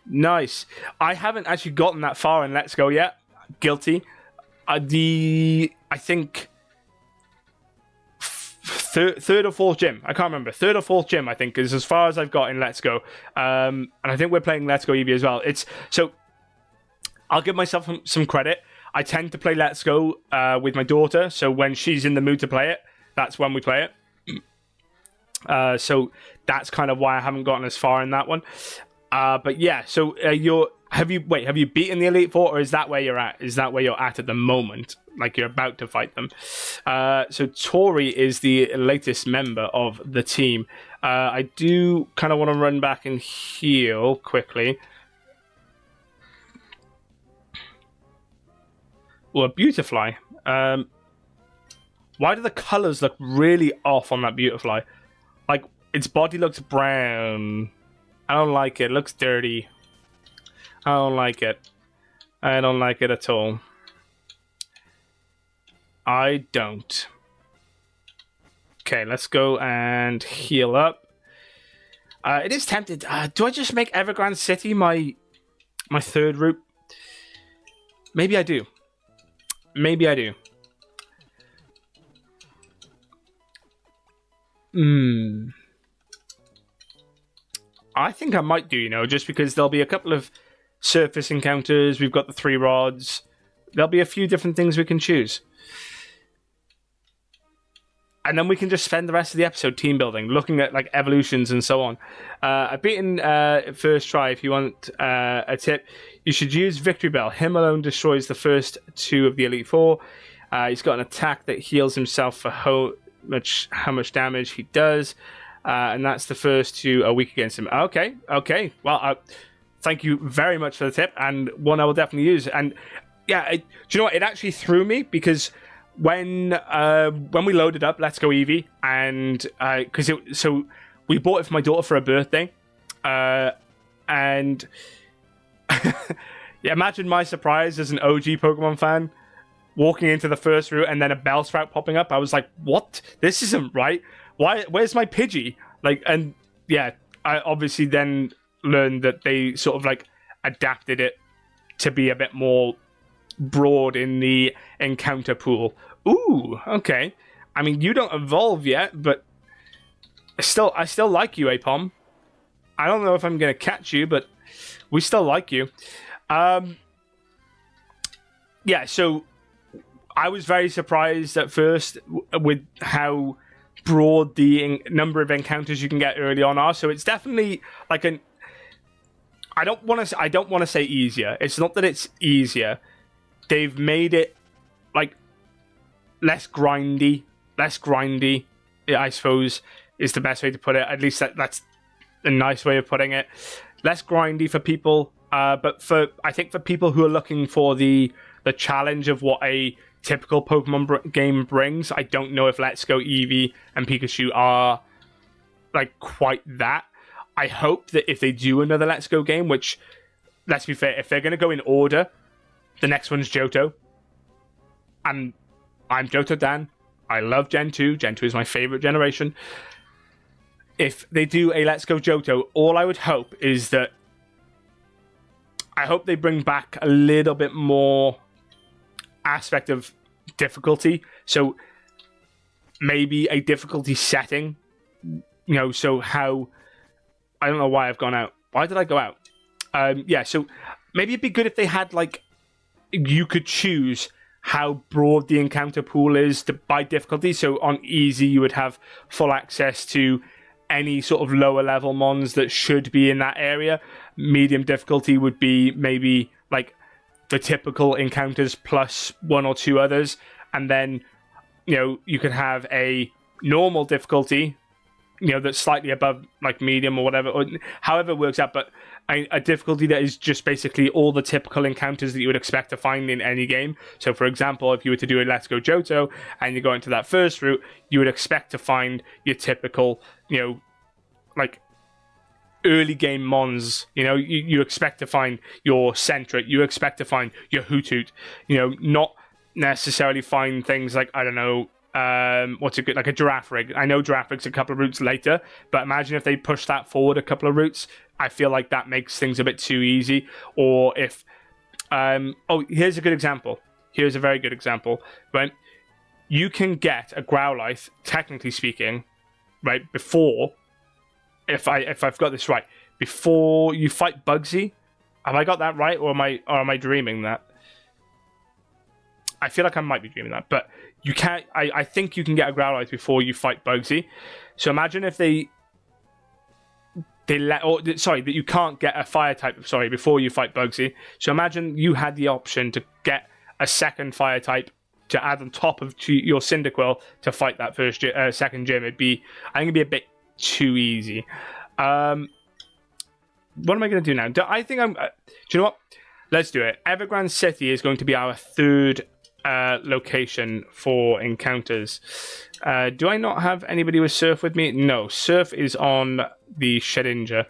I haven't actually gotten that far in Let's Go yet. Guilty. I think third or fourth gym. I can't remember. Third or fourth gym, I think, is as far as I've got in Let's Go. And I think we're playing Let's Go Eevee as well. So I'll give myself some credit. I tend to play Let's Go with my daughter. So when she's in the mood to play it, that's when we play it. So that's kind of why I haven't gotten as far in that one. But yeah, so have you beaten the Elite Four, or is that where you're at? Is that where you're at the moment? Like you're about to fight them? So Tori is the latest member of the team. I do kind of want to run back and heal quickly. Well, a Beautifly. Why do the colors look really off on that Beautifly? Like, its body looks brown. I don't like it. It looks dirty. I don't like it. I don't like it at all. I don't. Okay, let's go and heal up. It is tempted. Do I just make Evergrande City my third route? Maybe I do. Maybe I do. I think I might do, you know, just because there'll be a couple of surface encounters. We've got the 3 rods. There'll be a few different things we can choose. And then we can just spend the rest of the episode team building, looking at like evolutions and so on. I've beaten first try. If you want a tip, you should use Victory Bell. Him alone destroys the first 2 of the Elite Four. He's got an attack that heals himself for how much damage he does. And that's the first 2 are weak against him. Okay. Well, thank you very much for the tip, and one I will definitely use. And yeah, do you know what? It actually threw me because when we loaded up Let's Go Eevee, and so we bought it for my daughter for her birthday, and yeah, imagine my surprise as an OG Pokemon fan walking into the first route and then a Bellsprout popping up. I was like, what? This isn't right. Why? Where's my Pidgey? Like, and yeah, I obviously then learned that they sort of like adapted it to be a bit more broad in the encounter pool. Ooh, okay. I mean, you don't evolve yet, but I still like you, Apom. I don't know if I'm gonna catch you, but we still like you. Yeah, so I was very surprised at first with how broad the number of encounters you can get early on are. So it's definitely like I don't want to say easier. It's not that it's easier. They've made it like less grindy, I suppose is the best way to put it. At least that's a nice way of putting it. Less grindy for people, but I think for people who are looking for the challenge of what a typical Pokemon game brings, I don't know if Let's Go Eevee and Pikachu are like quite that. I hope that if they do another Let's Go game, which, let's be fair, if they're going to go in order, the next one's Johto. And I'm Johto Dan. I love Gen 2. Gen 2 is my favorite generation. If they do a Let's Go Johto, all I would hope is that I hope they bring back a little bit more aspect of difficulty. So maybe a difficulty setting, so how, I don't know why I've gone out. Why did I go out? Yeah, so maybe it'd be good if they had like, you could choose how broad the encounter pool is by difficulty. So on easy, you would have full access to any sort of lower level mons that should be in that area. Medium difficulty would be maybe like the typical encounters plus one or two others. And then, you could have a normal difficulty, that's slightly above like medium or whatever, or however it works out, but a difficulty that is just basically all the typical encounters that you would expect to find in any game. So for example, if you were to do a Let's Go Johto and you go into that first route, you would expect to find your typical, like early game mons. You expect to find your Sentret, you expect to find your Hoothoot, not necessarily find things like, I don't know, what's a good, like a Girafarig. I know Girafrig's a couple of routes later, but imagine if they push that forward a couple of routes. I feel like that makes things a bit too easy. Or if here's a good example. Here's a very good example. Right, you can get a Growlithe, technically speaking, right, before, if I've got this right, before you fight Bugsy. Have I got that right, or am I dreaming that? I feel like I might be dreaming that, but you can't. I think you can get a Growlithe before you fight Bugsy. So imagine if that you can't get a fire type. Before you fight Bugsy. So imagine you had the option to get a second fire type to add on top of your Cyndaquil to fight that second gym. I think it'd be a bit too easy. What am I going to do now? Do you know what? Let's do it. Evergrande City is going to be our third location for encounters. Do I not have anybody with Surf with me? No, Surf is on the Shedinja.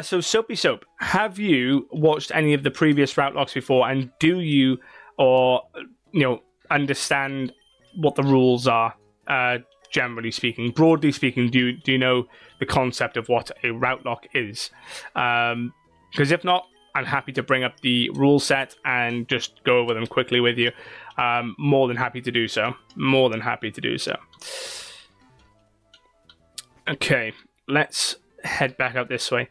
So Soapy Soap, have you watched any of the previous RouteLocks before, and do you understand what the rules are, generally speaking? Broadly speaking, do you know the concept of what a RouteLock is? Because if not, I'm happy to bring up the rule set and just go over them quickly with you. More than happy to do so. Okay, let's head back up this way.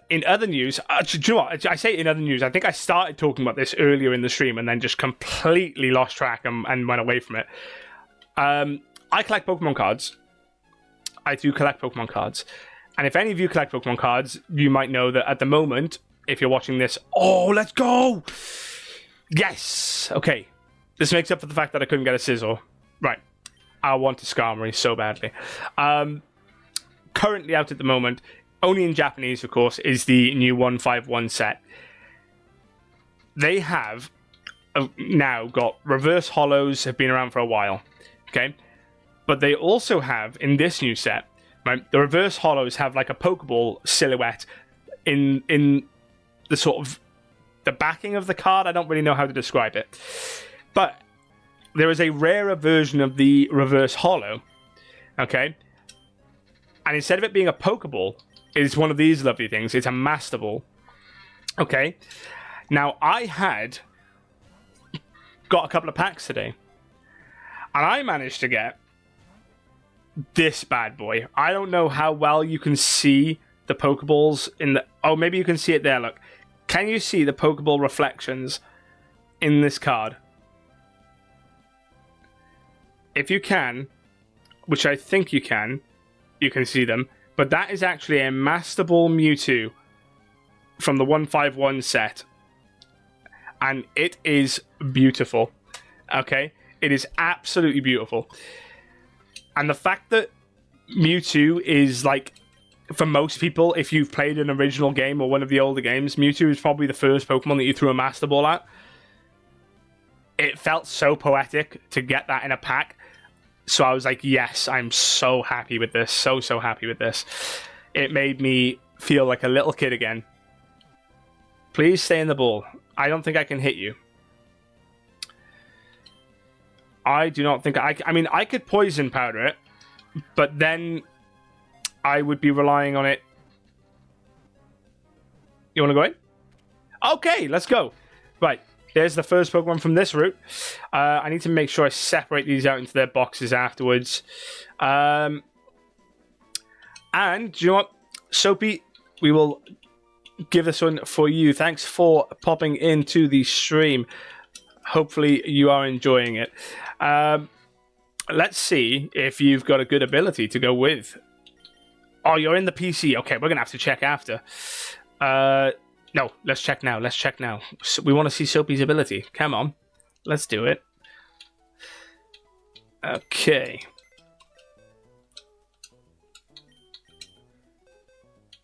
In other news, do you know what? I say in other news, I think I started talking about this earlier in the stream and then just completely lost track and went away from it. I collect Pokemon cards. I do collect Pokemon cards. And if any of you collect Pokemon cards, you might know that at the moment, if you're watching this, let's go! Yes! Okay. This makes up for the fact that I couldn't get a Sizzle. Right. I want a Skarmory so badly. Currently out at the moment, only in Japanese, of course, is the new 151 set. They have have now got reverse hollows, have been around for a while, okay? But they also have, in this new set, right, the reverse hollows have like a Pokeball silhouette in the sort of the backing of the card. I don't really know how to describe it. But there is a rarer version of the reverse hollow, okay? And instead of it being a Pokeball, it's one of these lovely things. It's a Master Ball, okay? Now, I had got a couple of packs today, and I managed to get this bad boy. I don't know how well you can see the Pokeballs in the... Oh, maybe you can see it there, look. Can you see the Pokeball reflections in this card? If you can, which I think you can see them. But that is actually a Master Ball Mewtwo from the 151 set. And it is beautiful. Okay? It is absolutely beautiful. And the fact that Mewtwo is like... For most people, if you've played an original game or one of the older games, Mewtwo is probably the first Pokemon that you threw a Master Ball at. It felt so poetic to get that in a pack. So I was like, yes, I'm so happy with this. So happy with this. It made me feel like a little kid again. Please stay in the ball. I don't think I can hit you. I do not think... I mean, I could poison powder it, but then... I would be relying on it. You want to go in? Okay, let's go. Right, there's the first Pokemon from this route. I need to make sure I separate these out into their boxes afterwards. And, do you know what? Soapy, we will give this one for you. Thanks for popping into the stream. Hopefully you are enjoying it. Let's see if you've got a good ability to go with... Oh, you're in the PC. Okay, we're going to have to check after. No, let's check now. Let's check now. So we want to see Soapy's ability. Come on. Let's do it. Okay.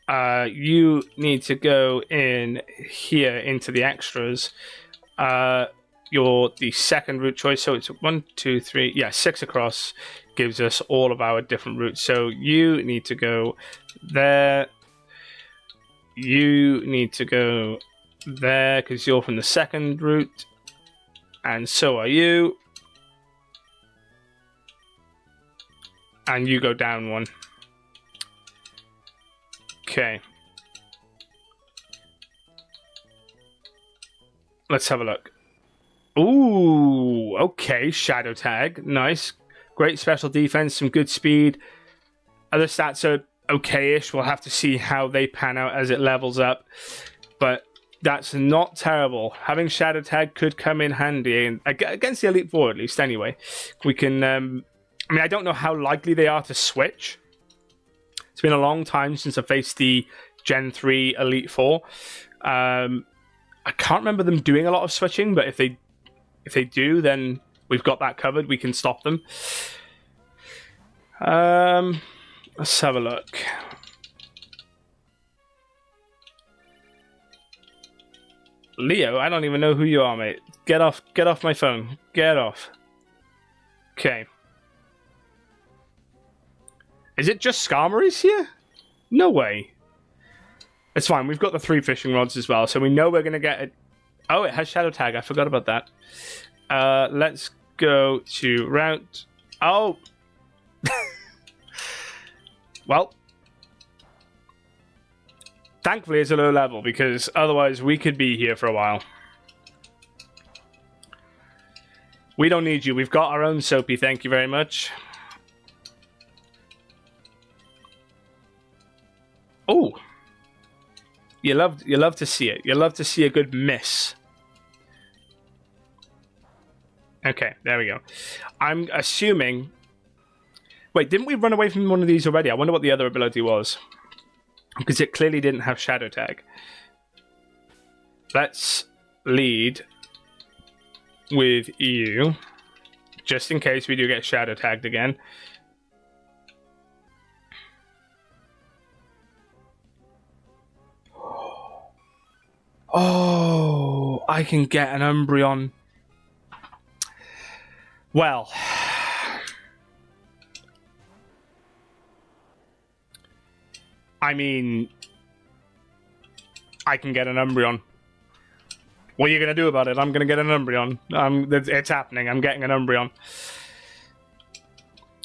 You need to go in here into the extras. You're the second route choice. So it's 1, 2, 3. Yeah, 6 across. Gives us all of our different routes. So you need to go there. You need to go there because you're from the second route. And so are you. And you go down one. Okay. Let's have a look. Ooh, okay. Shadow Tag. Nice. Great special defense, some good speed. Other stats are okay-ish. We'll have to see how they pan out as it levels up. But that's not terrible. Having Shadow Tag could come in handy against the Elite Four, at least, anyway. We can... I mean, I don't know how likely they are to switch. It's been a long time since I faced the Gen 3 Elite Four. I can't remember them doing a lot of switching, but if they do, then... We've got that covered. We can stop them. Let's have a look. Leo, I don't even know who you are, mate. Get off my phone. Get off. Okay. Is it just Skarmory's here? No way. It's fine. We've got the 3 fishing rods as well, so we know we're going to get it. Oh, it has Shadow Tag. I forgot about that. Let's go to route. Oh. Well. Thankfully, it's a low level because otherwise we could be here for a while. We don't need you. We've got our own Soapy. Thank you very much. Oh. You love to see it. You love to see a good miss. Okay, there we go. I'm assuming... Wait, didn't we run away from one of these already? I wonder what the other ability was. Because it clearly didn't have Shadow Tag. Let's lead with you. Just in case we do get Shadow Tagged again. Oh, I can get an Umbreon Well, I mean, I can get an Umbreon. What are you going to do about it? I'm going to get an Umbreon. It's happening. I'm getting an Umbreon.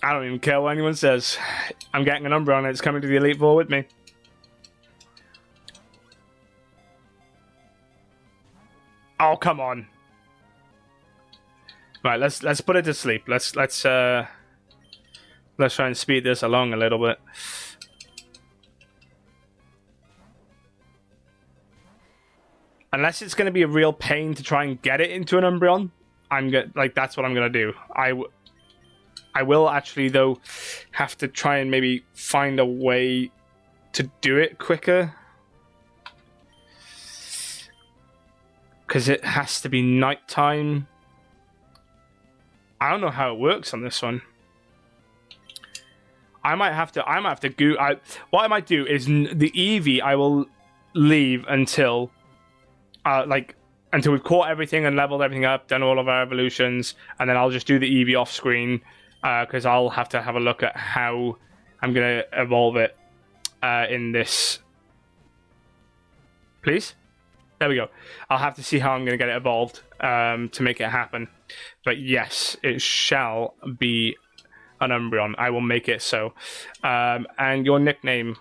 I don't even care what anyone says. I'm getting an Umbreon and it's coming to the Elite Four with me. Oh, come on. Right, let's put it to sleep. Let's try and speed this along a little bit. Unless it's going to be a real pain to try and get it into an Umbreon, that's what I'm going to do. I will actually, though, have to try and maybe find a way to do it quicker. Because it has to be nighttime. I don't know how it works on this one. I might have to go. What I might do is the Eevee I will leave until we've caught everything and leveled everything up, done all of our evolutions, and then I'll just do the Eevee off screen because I'll have to have a look at how I'm gonna evolve it in this. Please. There we go. I'll have to see how I'm going to get it evolved to make it happen. But yes, it shall be an Umbreon. I will make it so. And your nickname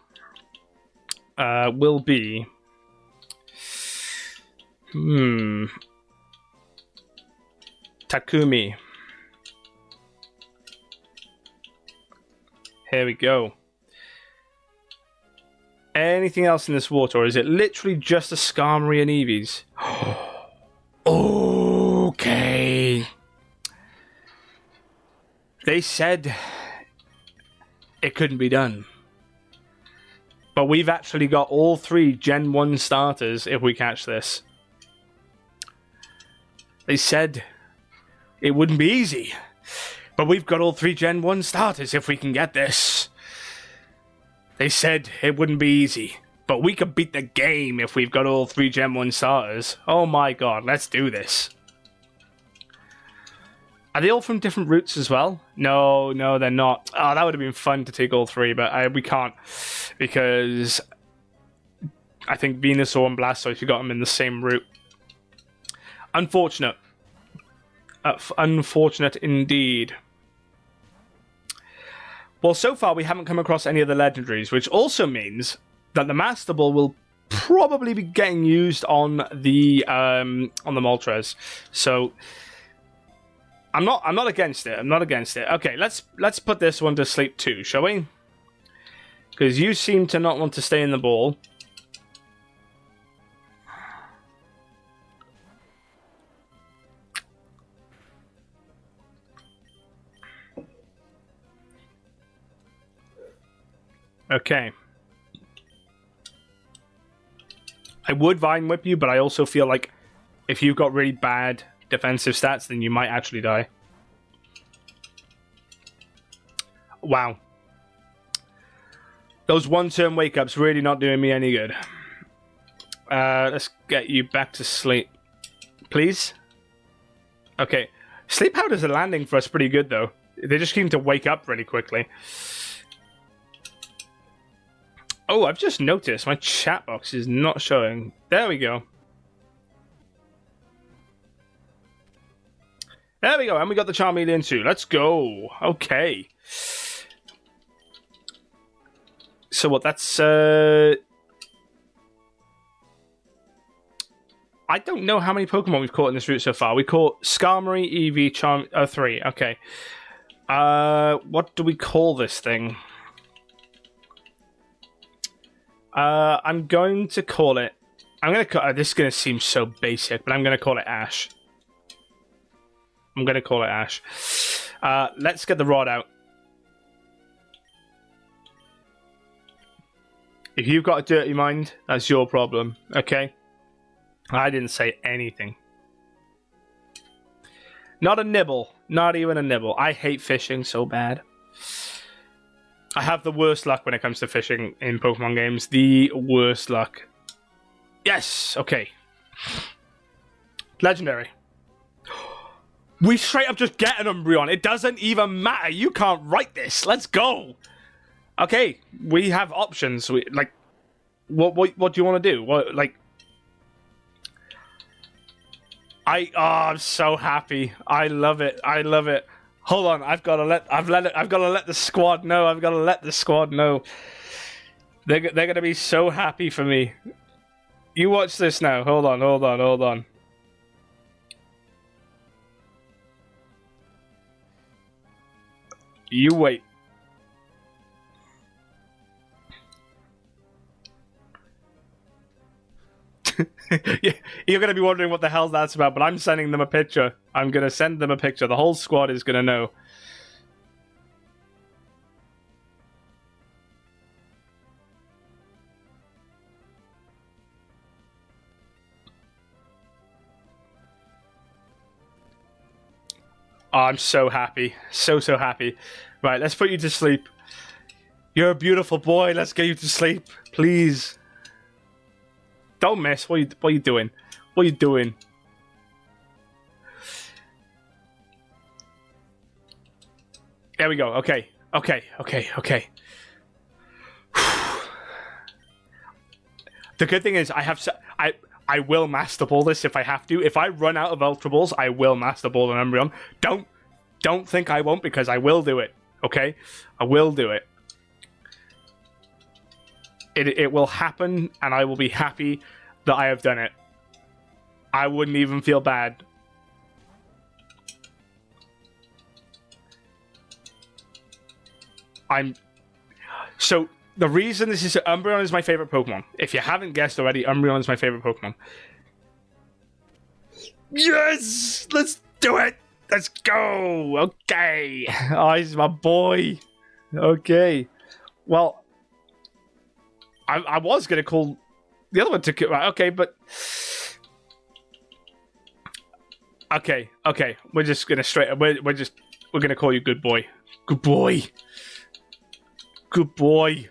will be... Takumi. Here we go. Anything else in this water, or is it literally just a Skarmory and Eevees? Okay. They said it couldn't be done. But we've actually got all 3 Gen 1 starters if we catch this. They said it wouldn't be easy. But we've got all 3 Gen 1 starters if we can get this. They said it wouldn't be easy, but we could beat the game if we've got all 3 Gen 1 starters. Oh my god, let's do this. Are they all from different routes as well? No, they're not. Oh, that would have been fun to take all 3, but we can't. Because I think Venusaur and Blastoise, you got them in the same route. Unfortunate. Unfortunate indeed. Well, so far we haven't come across any of the legendaries, which also means that the Master Ball will probably be getting used on the Moltres. So I'm not against it. I'm not against it. Okay, let's put this one to sleep too, shall we? Because you seem to not want to stay in the ball. Okay. I would Vine Whip you, but I also feel like if you've got really bad defensive stats, then you might actually die. Wow. Those one-turn wake-ups really not doing me any good. Let's get you back to sleep. Please? Okay. Sleep powders are landing for us pretty good, though. They just seem to wake up really quickly. Oh, I've just noticed my chat box is not showing. There we go. There we go, and we got the Charmeleon too. Let's go. Okay. So what, that's... I don't know how many Pokemon we've caught in this route so far. We caught Skarmory, Eevee, 3. Okay. What do we call this thing? I'm going to call it... this is going to seem so basic, but I'm going to call it Ash. I'm going to call it Ash. Let's get the rod out. If you've got a dirty mind, that's your problem, okay? I didn't say anything. Not a nibble. Not even a nibble. I hate fishing so bad. I have the worst luck when it comes to fishing in Pokemon games. The worst luck. Yes! Okay. Legendary. We straight up just get an Umbreon. It doesn't even matter. You can't write this. Let's go. Okay, we have options. What do you want to do? I'm so happy. I love it. Hold on, I've got to let the squad know. They're gonna be so happy for me. You watch this now. Hold on. You wait. You're going to be wondering what the hell that's about, but I'm sending them a picture. I'm going to send them a picture. The whole squad is going to know. Oh, I'm so happy. So happy. Right, let's put you to sleep. You're a beautiful boy. Let's get you to sleep. Please. Don't miss. What are you doing? What are you doing? There we go. Okay. The good thing is I will Master Ball this if I have to. If I run out of Ultra Balls, I will Master Ball an Umbreon. Don't think I won't, because I will do it. Okay? I will do it. It will happen, and I will be happy that I have done it. I wouldn't even feel bad. So, the reason this is... Umbreon is my favorite Pokemon. If you haven't guessed already, Umbreon is my favorite Pokemon. Yes! Let's do it! Let's go! Okay! Oh, he's my boy. Okay. Well... I was going to call the other one to... Right, okay, but... Okay. We're just going to We're going to call you good boy. Good boy. Good boy.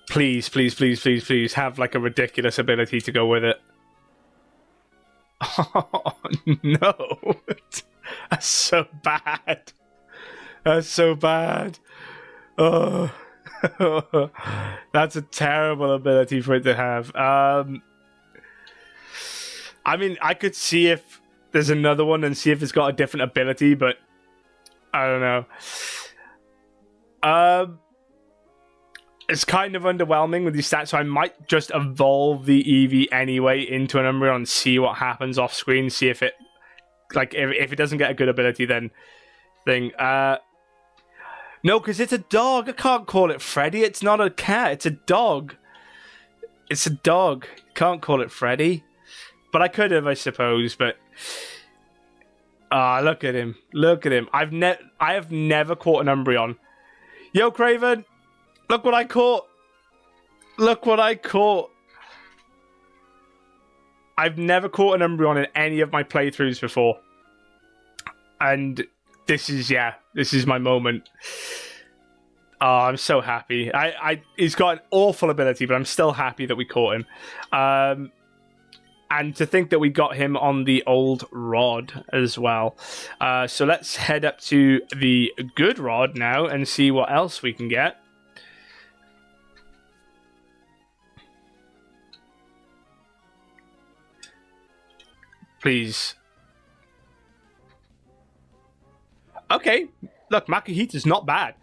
Please have like a ridiculous ability to go with it. Oh, no. That's so bad. Oh, that's a terrible ability for it to have. I mean, I could see if there's another one and see if it's got a different ability, but I don't know. It's kind of underwhelming with these stats, so I might just evolve the Eevee anyway into an Umbreon and see what happens off screen. See if it, if it doesn't get a good ability, then no, because it's a dog. I can't call it Freddy. It's not a cat. It's a dog. It's a dog. Can't call it Freddy. But I could have, I suppose. But look at him. I have never caught an Umbreon. Yo, Craven. Look what I caught. I've never caught an Umbreon in any of my playthroughs before. And this is my moment. Oh, I'm so happy. He's got an awful ability, but I'm still happy that we caught him. And to think that we got him on the old rod as well. So let's head up to the good rod now and see what else we can get. Please. Okay, look, Makuhita's not bad.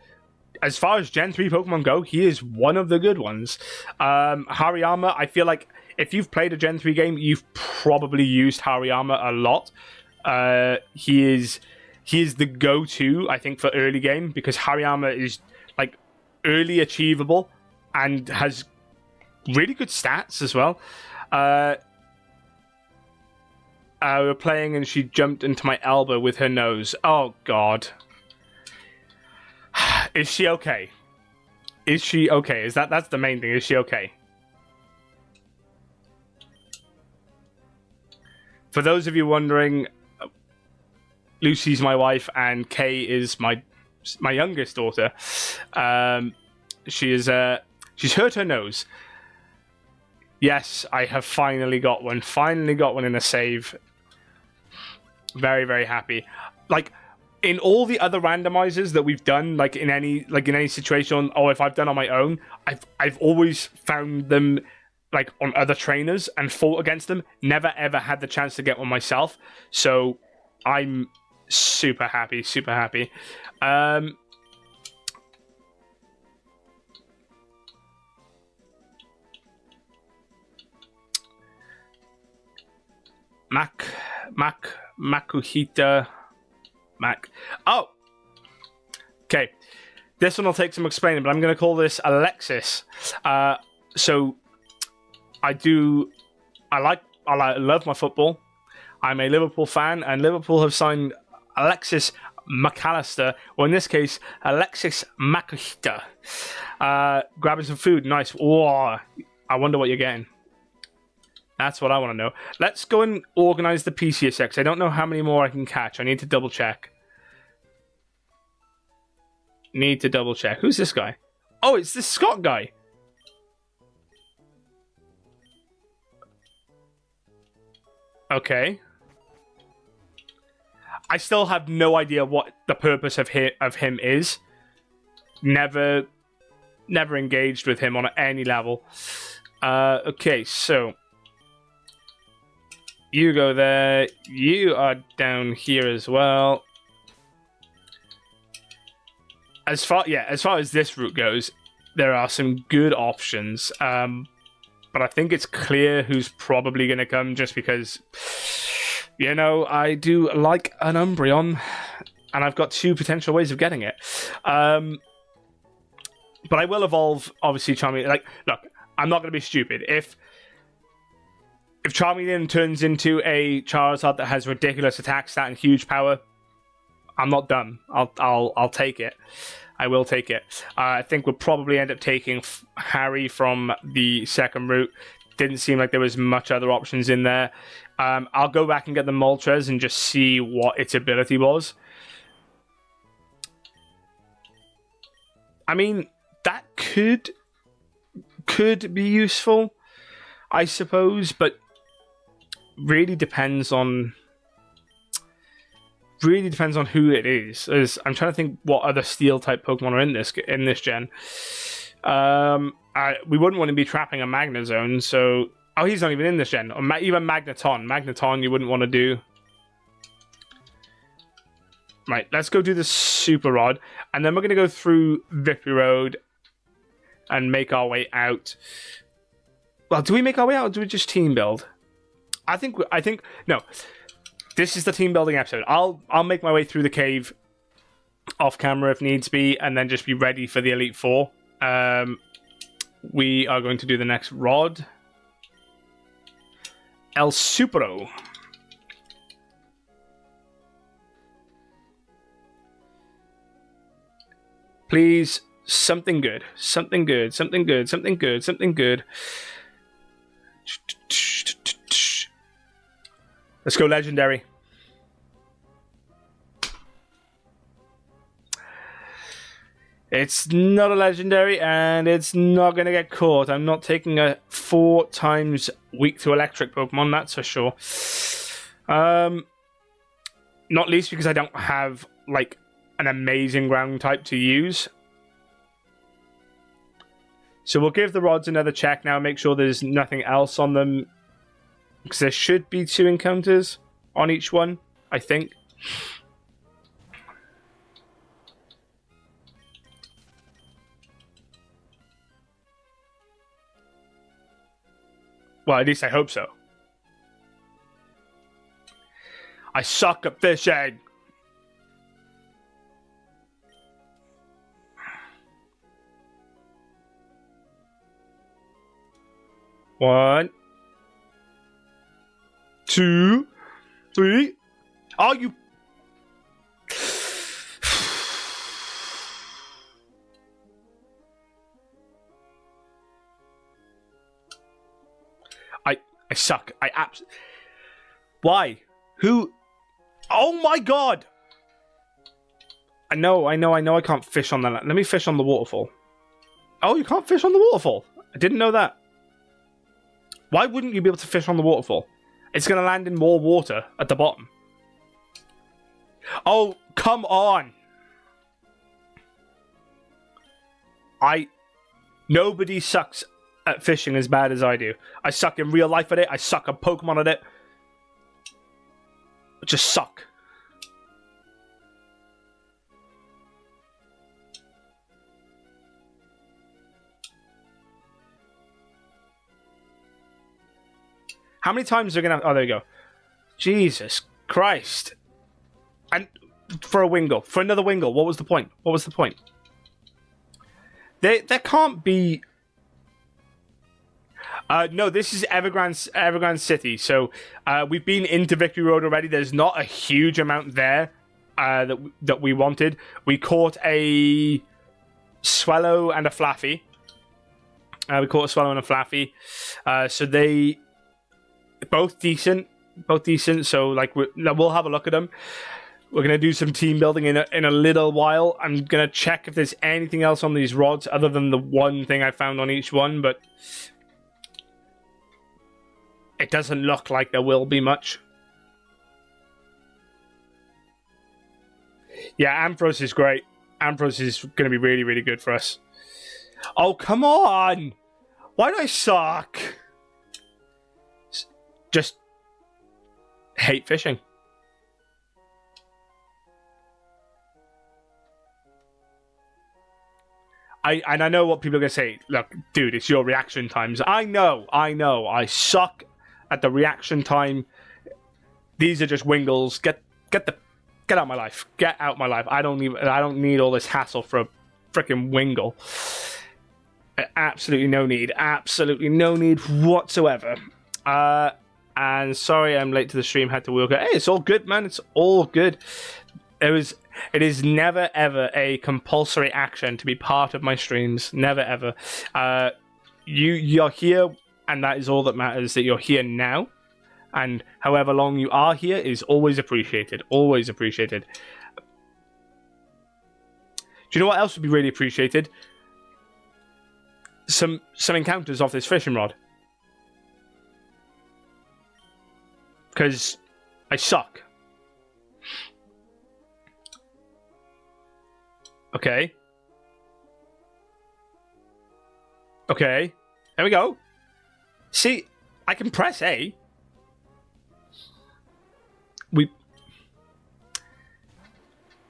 As far as Gen 3 Pokemon go, he is one of the good ones. Hariyama, I feel like if you've played a Gen 3 game, you've probably used Hariyama a lot. He is the go-to, I think, for early game, because Hariyama is, like, early achievable and has really good stats as well. We were playing and she jumped into my elbow with her nose. Oh, God. Is she okay? That's the main thing. Is she okay? For those of you wondering, Lucy's my wife and Kay is my youngest daughter. She's hurt her nose. Yes, I have finally got one. Finally got one in a save. Very, very happy. Like, in all the other randomizers that we've done, like in any situation, or if I've done on my own, I've always found them like on other trainers and fought against them. Never ever had the chance to get one myself. So I'm super happy, super happy. Makuhita. Mac. Oh! Okay. This one will take some explaining, but I'm going to call this Alexis. So, I love my football. I'm a Liverpool fan, and Liverpool have signed Alexis McAllister, or in this case, Alexis Makuhita. Grabbing some food. Nice. Whoa. I wonder what you're getting. That's what I want to know. Let's go and organize the PC a sec. I don't know how many more I can catch. I need to double check. Who's this guy? Oh, it's this Scott guy. Okay. I still have no idea what the purpose of him is. Never engaged with him on any level. Okay, so you go there. You are down here as well. As far as this route goes, there are some good options. But I think it's clear who's probably going to come, just because, you know, I do like an Umbreon, and I've got 2 potential ways of getting it. But I will evolve, obviously, Charmeleon. Like, look, I'm not going to be stupid. If Charmeleon turns into a Charizard that has ridiculous attack stat and huge power, I'm not dumb. I'll take it. I will take it. I think we'll probably end up taking Harry from the second route. Didn't seem like there was much other options in there. I'll go back and get the Moltres and just see what its ability was. I mean, that could be useful, I suppose, but really depends on who it is. I'm trying to think what other steel type Pokemon are in this gen. We wouldn't want to be trapping a Magnezone, so he's not even in this gen. Or even Magneton you wouldn't want to do. Right, let's go do the Super Rod, and then we're going to go through Victory Road and make our way out. Well, do we make our way out, or do we just team build? I think no. This is the team building episode. I'll make my way through the cave off camera if needs be, and then just be ready for the Elite Four. We are going to do the next rod. El Supero. Please, something good. Something good. Something good. Something good. Something good. Let's go legendary. It's not a legendary, and it's not going to get caught. I'm not taking a 4 times weak to electric Pokemon, that's for sure. Not least because I don't have, like, an amazing ground type to use. So we'll give the rods another check now, make sure there's nothing else on them. Because there should be 2 encounters on each one, I think. Well, at least I hope so. I suck at fishing. One, 2, 3. Oh, you. I suck. Why? Who? Oh my god! I know I can't fish on that. Let me fish on the waterfall. Oh, you can't fish on the waterfall. I didn't know that. Why wouldn't you be able to fish on the waterfall? It's going to land in more water at the bottom. Oh, come on. Nobody sucks at fishing as bad as I do. I suck in real life at it. I suck at Pokemon at it. I just suck. How many times are we going to... Oh, there we go. Jesus Christ. And for a Wingull. For another Wingull. What was the point? What was the point? There can't be... no, this is Evergrande City. So we've been into Victory Road already. There's not a huge amount there that we wanted. We caught a Swallow and a Flaffy. So they... Both decent. So like we'll have a look at them. We're gonna do some team building in a little while. I'm gonna check if there's anything else on these rods other than the one thing I found on each one, but it doesn't look like there will be much. Yeah, Ampharos is great. Ampharos is gonna be really, really good for us. Oh, come on! Why do I suck? Just hate fishing. I know what people are going to say. Look, dude, it's your reaction times. I know. I suck at the reaction time. These are just Wingulls. Get out of my life. Get out my life. I don't need all this hassle for a freaking Wingull. Absolutely no need. Absolutely no need whatsoever. And sorry I'm late to the stream, had to work. Hey, it's all good, man. It's all good. It is never ever a compulsory action to be part of my streams. Never ever. You're here, and that is all that matters, that you're here now. And however long you are here is always appreciated. Always appreciated. Do you know what else would be really appreciated? Some encounters off this fishing rod. Because I suck. Okay. Okay. There we go. See, I can press A. We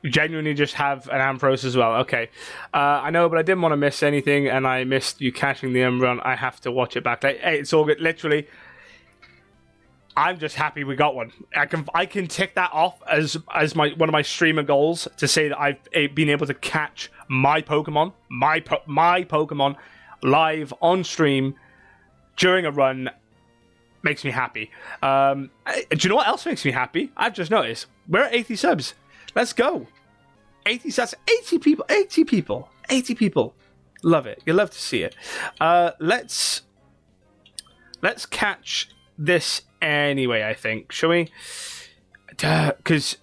genuinely just have an Ampharos as well. Okay. I know, but I didn't want to miss anything, and I missed you catching the Umbreon. I have to watch it back. Like, hey, it's all good. Literally, I'm just happy we got one. I can tick that off as one of my streamer goals to say that I've been able to catch my Pokemon, my Pokemon live on stream during a run. Makes me happy. Do you know what else makes me happy? I've just noticed we're at 80 subs. Let's go. 80 subs. 80 people. 80 people. 80 people. Love it. You love to see it. Let's catch this anyway, I think. Shall we? Because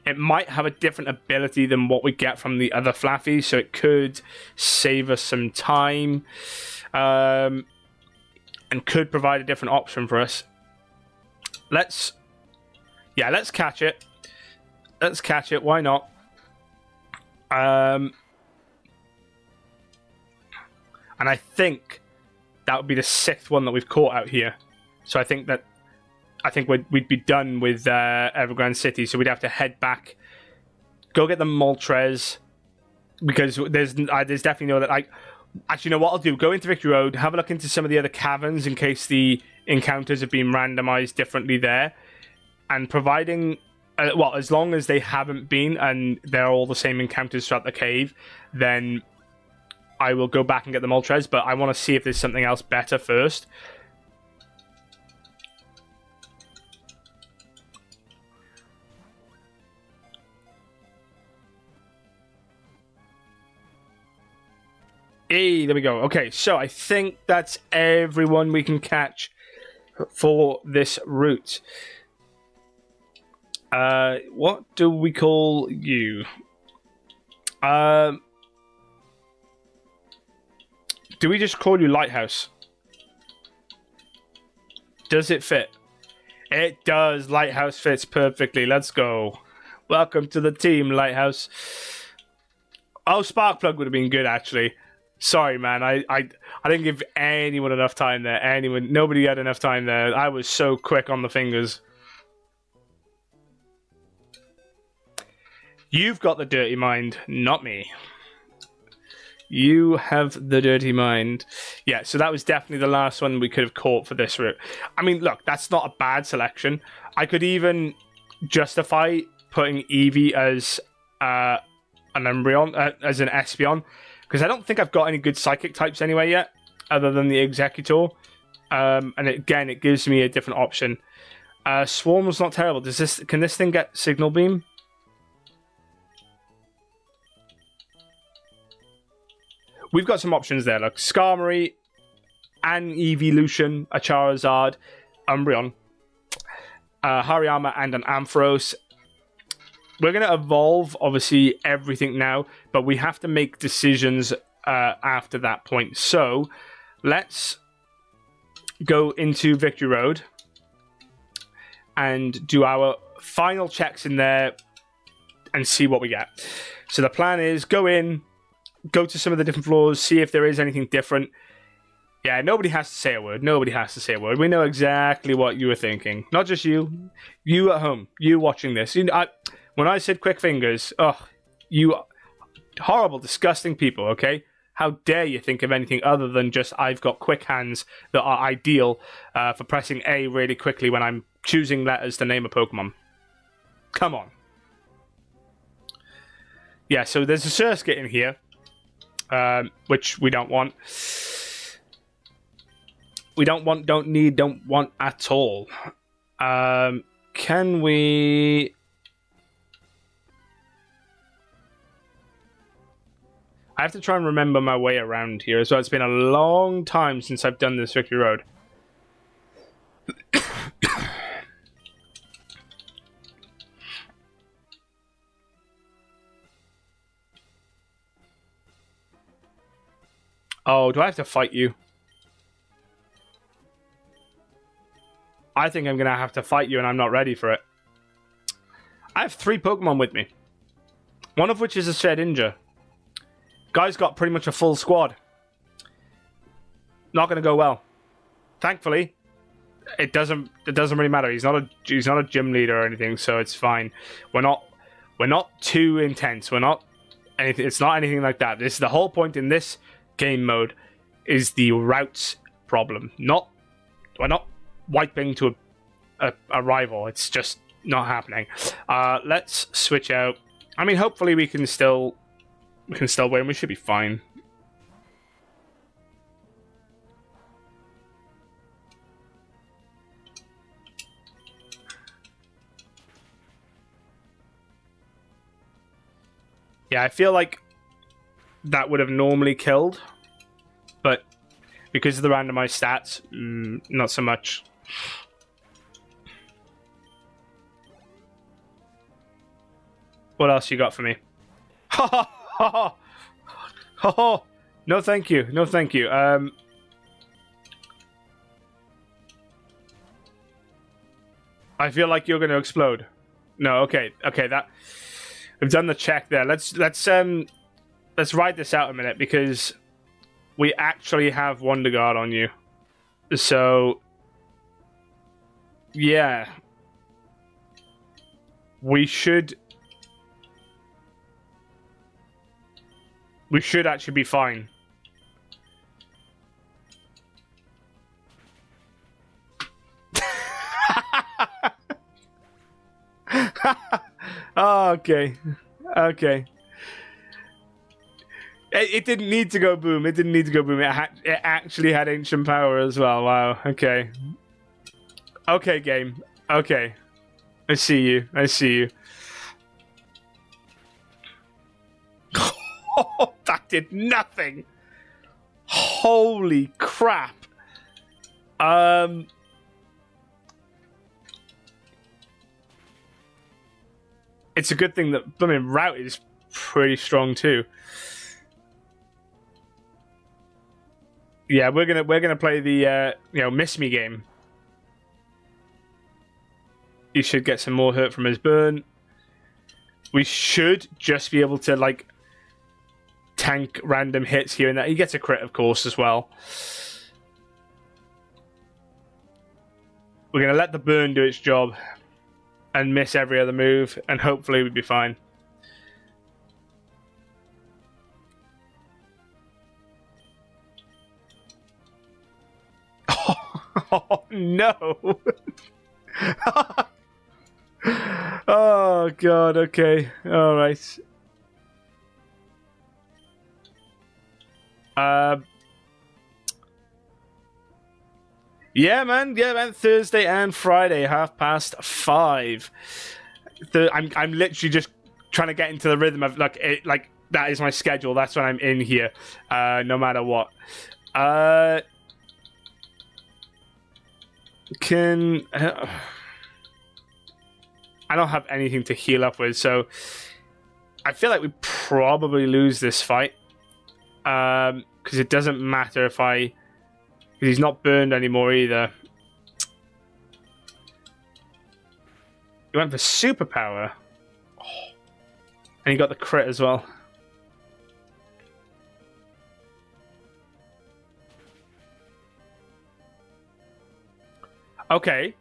it might have a different ability than what we get from the other Flaffy, so it could save us some time. And could provide a different option for us. Let's catch it. Let's catch it. Why not? And I think that would be the 6th one that we've caught out here. So I think we'd be done with Evergrande City. So we'd have to head back, go get the Moltres, because there's definitely no that. Actually, you know what I'll do? Go into Victory Road, have a look into some of the other caverns in case the encounters have been randomized differently there. And providing, as long as they haven't been and they're all the same encounters throughout the cave, then I will go back and get the Moltres. But I want to see if there's something else better first. Hey, there we go. Okay, so I think that's everyone we can catch for this route. What do we call you? Do we just call you Lighthouse? Does it fit? It does. Lighthouse fits perfectly. Let's go. Welcome to the team, Lighthouse. Oh, Sparkplug would have been good, actually. Sorry, man. I didn't give anyone enough time there. Nobody had enough time there. I was so quick on the fingers. You've got the dirty mind, not me. You have the dirty mind. Yeah, so that was definitely the last one we could have caught for this route. I mean, look, that's not a bad selection. I could even justify putting Eevee as an Umbreon, as an Espeon, because I don't think I've got any good Psychic types anyway yet, other than the Executor. And again, it gives me a different option. Swarm's not terrible. Can this thing get Signal Beam? We've got some options there. Look, Skarmory, an Evolution, a Charizard, Umbreon, Hariyama, and an Ampharos. We're going to evolve, obviously, everything now, but we have to make decisions after that point. So, let's go into Victory Road and do our final checks in there and see what we get. So the plan is go in, go to some of the different floors, see if there is anything different. Yeah, nobody has to say a word. Nobody has to say a word. We know exactly what you were thinking. Not just you. You at home. You watching this. When I said quick fingers, you horrible, disgusting people, okay? How dare you think of anything other than just I've got quick hands that are ideal for pressing A really quickly when I'm choosing letters to name a Pokemon. Come on. Yeah, so there's a Surskit in here, which we don't want. We don't want, don't need, don't want at all. Can we... I have to try and remember my way around here as well. It's been a long time since I've done this Victory Road. Oh, do I have to fight you? I think I'm going to have to fight you and I'm not ready for it. I have 3 Pokemon with me. One of which is a Shedinja. Guy's got pretty much a full squad. Not going to go well. Thankfully, it doesn't really matter. He's not a gym leader or anything, so it's fine. We're not too intense. We're not anything. It's not anything like that. This is the whole point in this game mode is the routes problem. We're not wiping to a rival. It's just not happening. Let's switch out. I mean, hopefully we can still win. We should be fine. Yeah, I feel like that would have normally killed, but because of the randomized stats, not so much. What else you got for me? Ha ha ha ha ha! No, thank you. No, thank you. I feel like you're going to explode. No, okay, that we've done the check there. Let's ride this out a minute because we actually have Wonder Guard on you. So yeah, we should actually be fine. Oh, okay. It didn't need to go boom. It actually had ancient power as well. Wow. Okay. Okay, game. Okay. I see you. Oh, that did nothing. Holy crap. It's a good thing that Route is pretty strong too. Yeah, we're gonna play the Miss Me game. He should get some more hurt from his burn. We should just be able to, like, tank random hits here and there. He gets a crit, of course, as well. We're going to let the burn do its job and miss every other move, and hopefully we'll be fine. Oh, no. Oh, God, okay. All right. Yeah, man. Thursday and Friday, 5:30. I'm literally just trying to get into the rhythm of like that is my schedule. That's when I'm in here, no matter what. I don't have anything to heal up with, so I feel like we probably lose this fight. Because it doesn't matter if because he's not burned anymore either. He went for superpower. Oh. And he got the crit as well. Okay.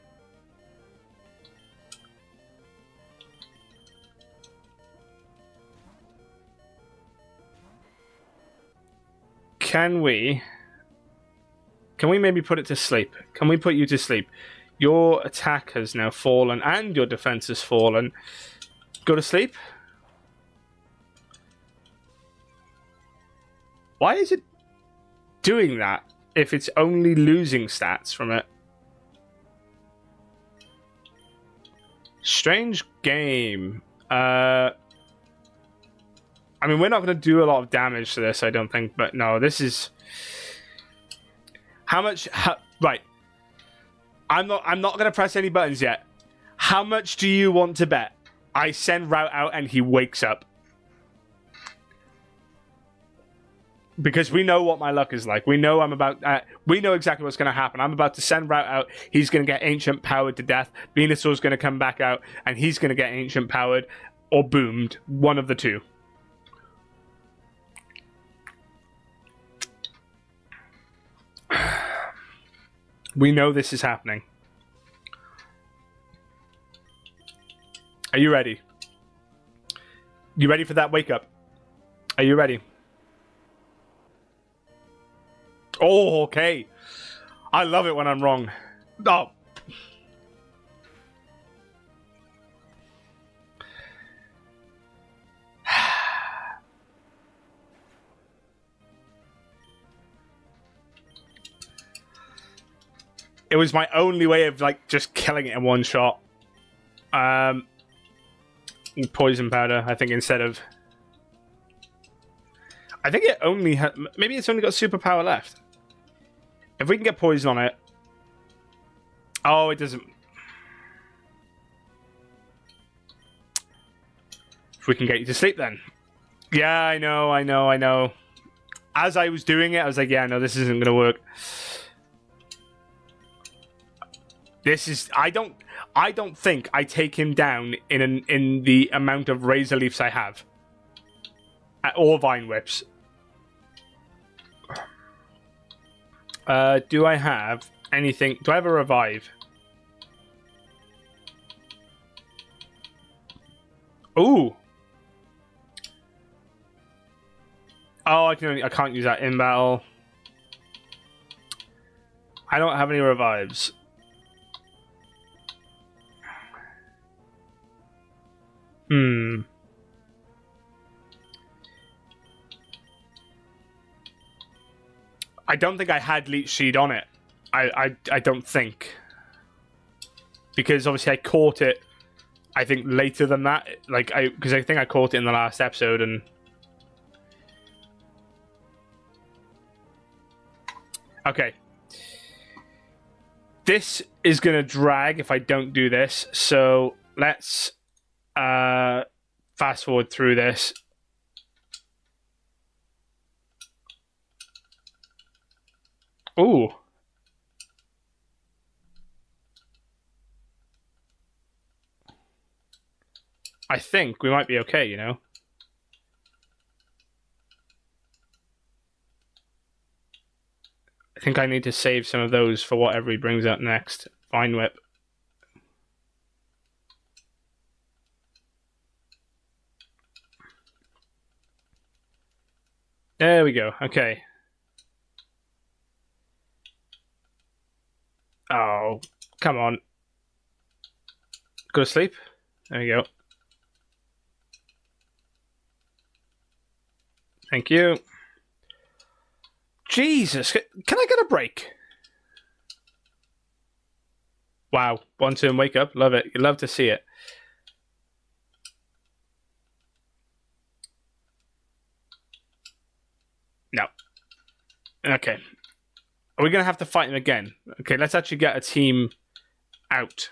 Can we maybe put it to sleep? Can we put you to sleep? Your attack has now fallen and your defense has fallen. Go to sleep. Why is it doing that if it's only losing stats from it? Strange game. I mean, we're not going to do a lot of damage to this, I don't think. But no, this is... How much... right. I'm not going to press any buttons yet. How much do you want to bet I send Route out and he wakes up? Because we know what my luck is like. We know we know exactly what's going to happen. I'm about to send Route out. He's going to get Ancient Powered to death. Venusaur's going to come back out, and he's going to get Ancient Powered or boomed. One of the two. We know this is happening. Are you ready? You ready for that wake up? Are you ready? Oh, okay. I love it when I'm wrong. Oh. It was my only way of like just killing it in one shot. Poison powder, I think, instead of... I think it only had... Maybe it's only got superpower left. If we can get poison on it... Oh, it doesn't... If we can get you to sleep, then. Yeah, I know. As I was doing it, I was like, yeah, no, this isn't going to work. This is... I don't think I take him down in the amount of Razor Leafs I have. Or Vine Whips. Do I have anything... Do I have a Revive? Ooh. Oh, I can't use that in battle. I don't have any Revives. I don't think I had Leech Seed on it. I don't think. Because obviously I caught it, I think, later than that. Because I think I caught it in the last episode and... Okay. This is going to drag if I don't do this. So let's fast forward through this. Ooh. I think we might be okay, you know? I think I need to save some of those for whatever he brings out next. Vine Whip. There we go. Okay. Oh, come on. Go to sleep. There we go. Thank you. Jesus, can I get a break? Wow, one turn wake up. Love it. You love to see it. No. Okay. Are we going to have to fight him again? Okay, let's actually get a team out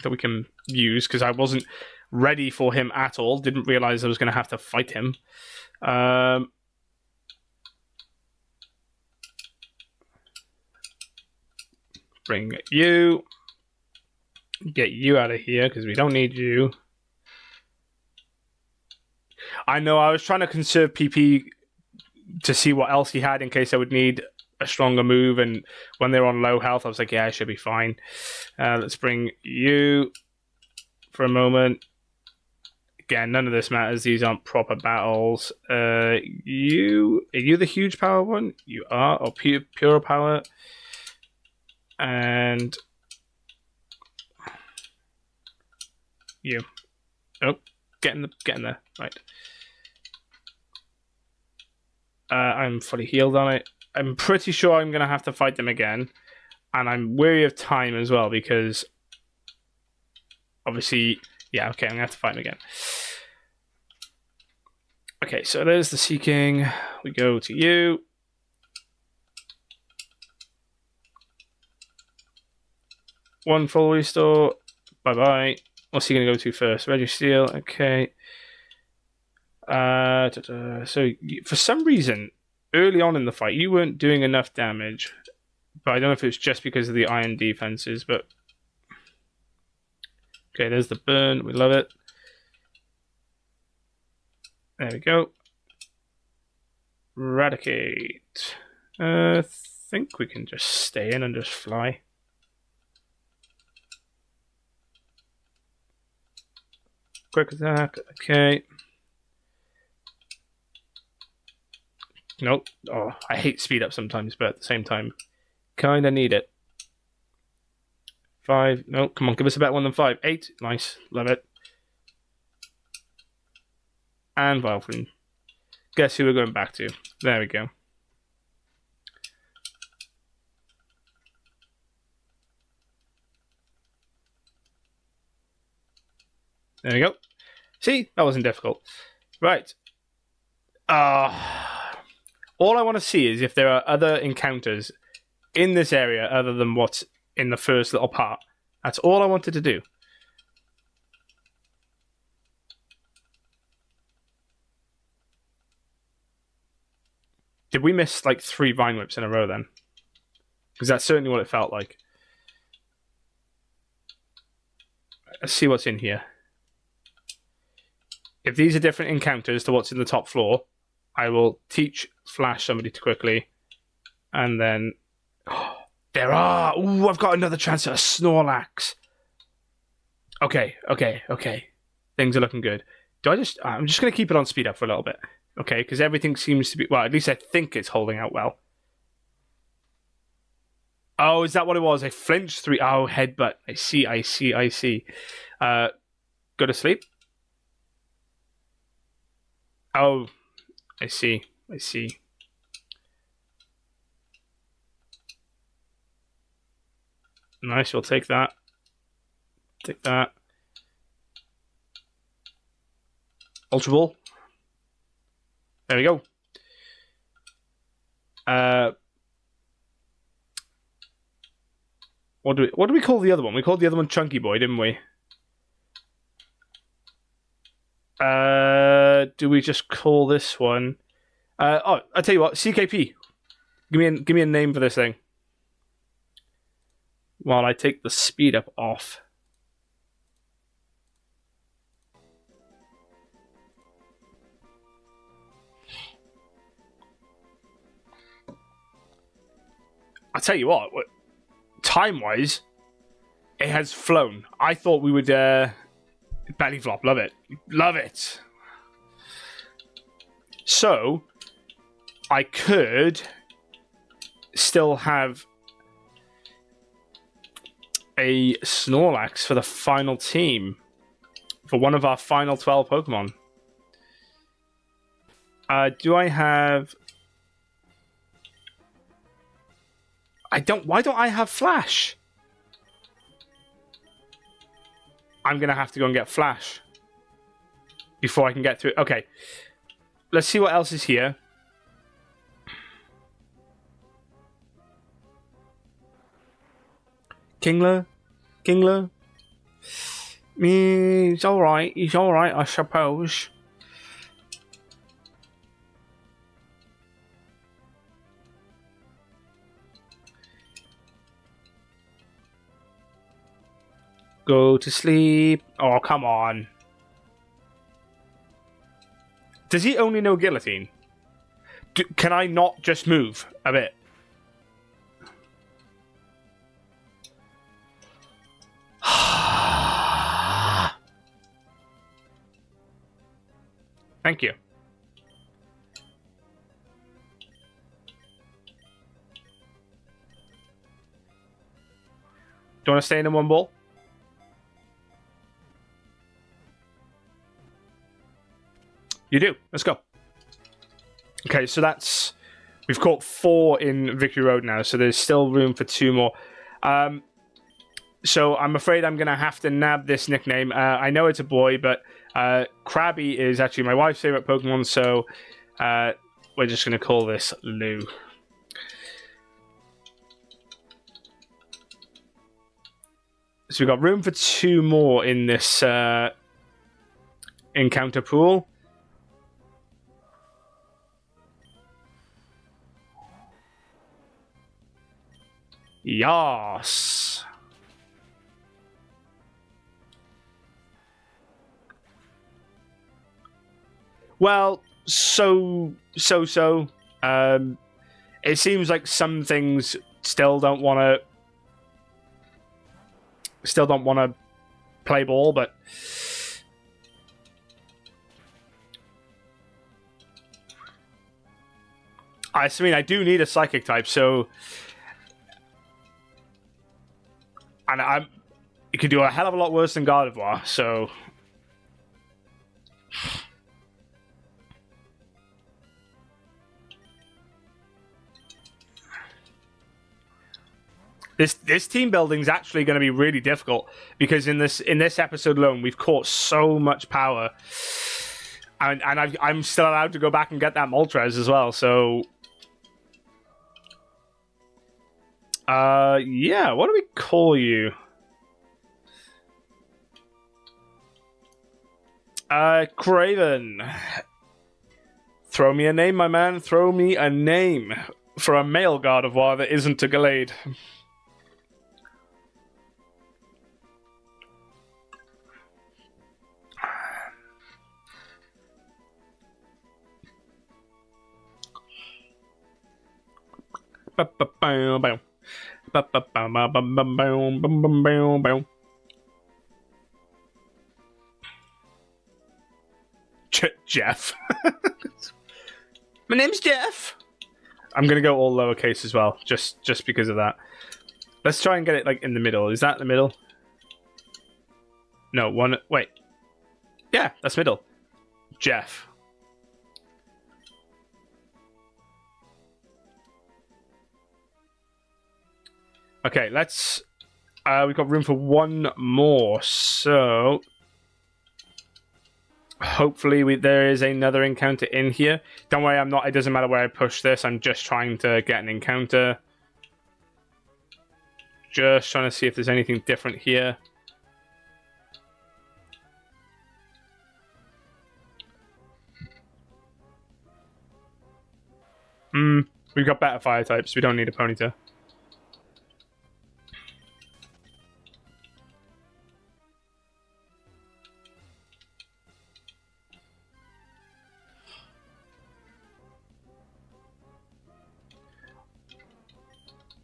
that we can use, because I wasn't ready for him at all. Didn't realize I was going to have to fight him. Bring you. Get you out of here, because we don't need you. I know, I was trying to conserve PP to see what else he had in case I would need a stronger move, and when they're on low health, I was like, yeah, I should be fine. Let's bring you for a moment. Again, none of this matters. These aren't proper battles. Are you the huge power one? You are, or pure power. And you. Oh, get in there. Right. I'm fully healed on it. I'm pretty sure I'm going to have to fight them again. And I'm wary of time as well, because obviously, yeah, okay, I'm going to have to fight them again. Okay, so there's the Seeking. We go to you. One full restore. Bye-bye. What's he going to go to first? Registeel. Okay. So, for some reason, early on in the fight, you weren't doing enough damage. But I don't know if it's just because of the iron defenses, but... Okay, there's the burn. We love it. There we go. Eradicate. I think we can just stay in and just fly. Quick attack. Okay. Nope. Oh, I hate speed up sometimes, but at the same time, kind of need it. 5. No, come on, give us a better one than 5. 8. Nice. Love it. And Vileplume. Guess who we're going back to? There we go. There we go. See? That wasn't difficult. Right. All I want to see is if there are other encounters in this area other than what's in the first little part. That's all I wanted to do. Did we miss like 3 Vine Whips in a row then? Because that's certainly what it felt like. Let's see what's in here. If these are different encounters to what's in the top floor, I will teach Flash somebody to quickly. And then... Oh, there are! Ooh, I've got another chance at a Snorlax. Okay. Things are looking good. I'm just going to keep it on speed up for a little bit. Okay, because everything seems to be... Well, at least I think it's holding out well. Oh, is that what it was? I flinched 3... Oh, headbutt. I see. Go to sleep. Oh, I see. Nice, we'll take that. Take that. Ultra Ball. There we go. What do we call the other one? We called the other one Chunky Boy, didn't we? Do we just call this one? Oh, I'll tell you what. CKP. Give me a name for this thing. While I take the speed up off. I'll tell you what, time-wise, it has flown. I thought we would belly flop. Love it. Love it. So, I could still have a Snorlax for the final team. For one of our final 12 Pokemon. Do I have... Why don't I have Flash? I'm going to have to go and get Flash before I can get to it. Okay. Let's see what else is here. Kingler? He's alright, I suppose. Go to sleep. Oh, come on. Does he only know Guillotine? Can I not just move a bit? Thank you. Do you want to stay in one ball? You do. Let's go. Okay, so that's... We've caught 4 in Victory Road now, so there's still room for 2 more. So I'm afraid I'm going to have to nab this nickname. I know it's a boy, but Krabby is actually my wife's favorite Pokemon, so we're just going to call this Lou. So we've got room for 2 more in this encounter pool. Yas. Well, so. It seems like some things still don't want to play ball, but I mean, I do need a psychic type, so. And it could do a hell of a lot worse than Gardevoir, so... This team building is actually going to be really difficult, because in this episode alone, we've caught so much power. And I'm still allowed to go back and get that Moltres as well, so... yeah, what do we call you? Craven. Throw me a name, my man. Throw me a name for a male Gardevoir that isn't a Gallade. Jeff. My name's Jeff. I'm gonna go all lowercase as well, just because of that. Let's try and get it like in the middle. Is that the middle? No, one. Wait. Yeah, that's middle. Jeff. Okay, let's... we've got room for 1 more, so... Hopefully there is another encounter in here. Don't worry, I'm not... It doesn't matter where I push this, I'm just trying to get an encounter. Just trying to see if there's anything different here. We've got better fire types, we don't need a Ponyta.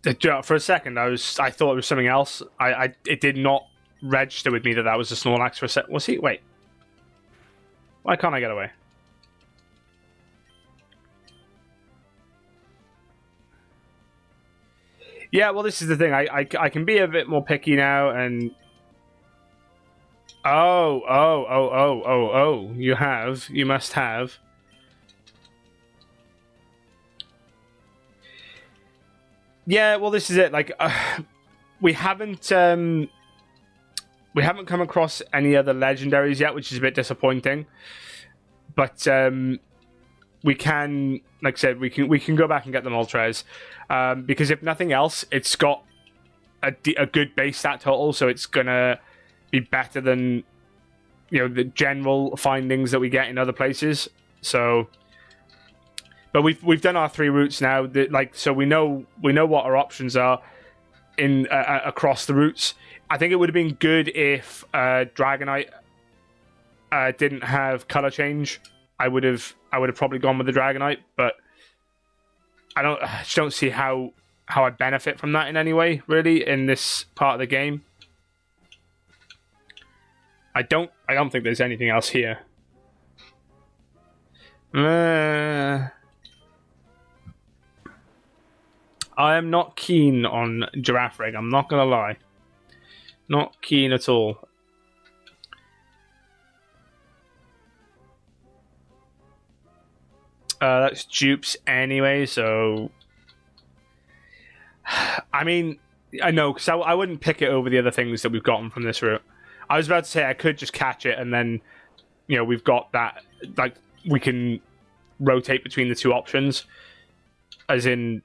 For a second, I thought it was something else. It did not register with me that was a Snorlax for a sec. Was he? Wait. Why can't I get away? Yeah, well, this is the thing. I can be a bit more picky now, and oh! You must have. Yeah, well, this is it. Like, we haven't come across any other legendaries yet, which is a bit disappointing. But we can, like I said, we can go back and get the Moltres, because if nothing else, it's got a good base stat total, so it's gonna be better than the general findings that we get in other places. So. But we've done our 3 routes now, so we know what our options are in across the routes. I think it would have been good if Dragonite didn't have color change. I would have probably gone with the Dragonite, but I just don't see how I benefit from that in any way, really, in this part of the game. I don't think there's anything else here. I am not keen on Girafarig, I'm not going to lie. Not keen at all. That's dupes anyway, so... I mean, I know, because I wouldn't pick it over the other things that we've gotten from this route. I was about to say I could just catch it, and then, we've got that, like, we can rotate between the 2 options. As in...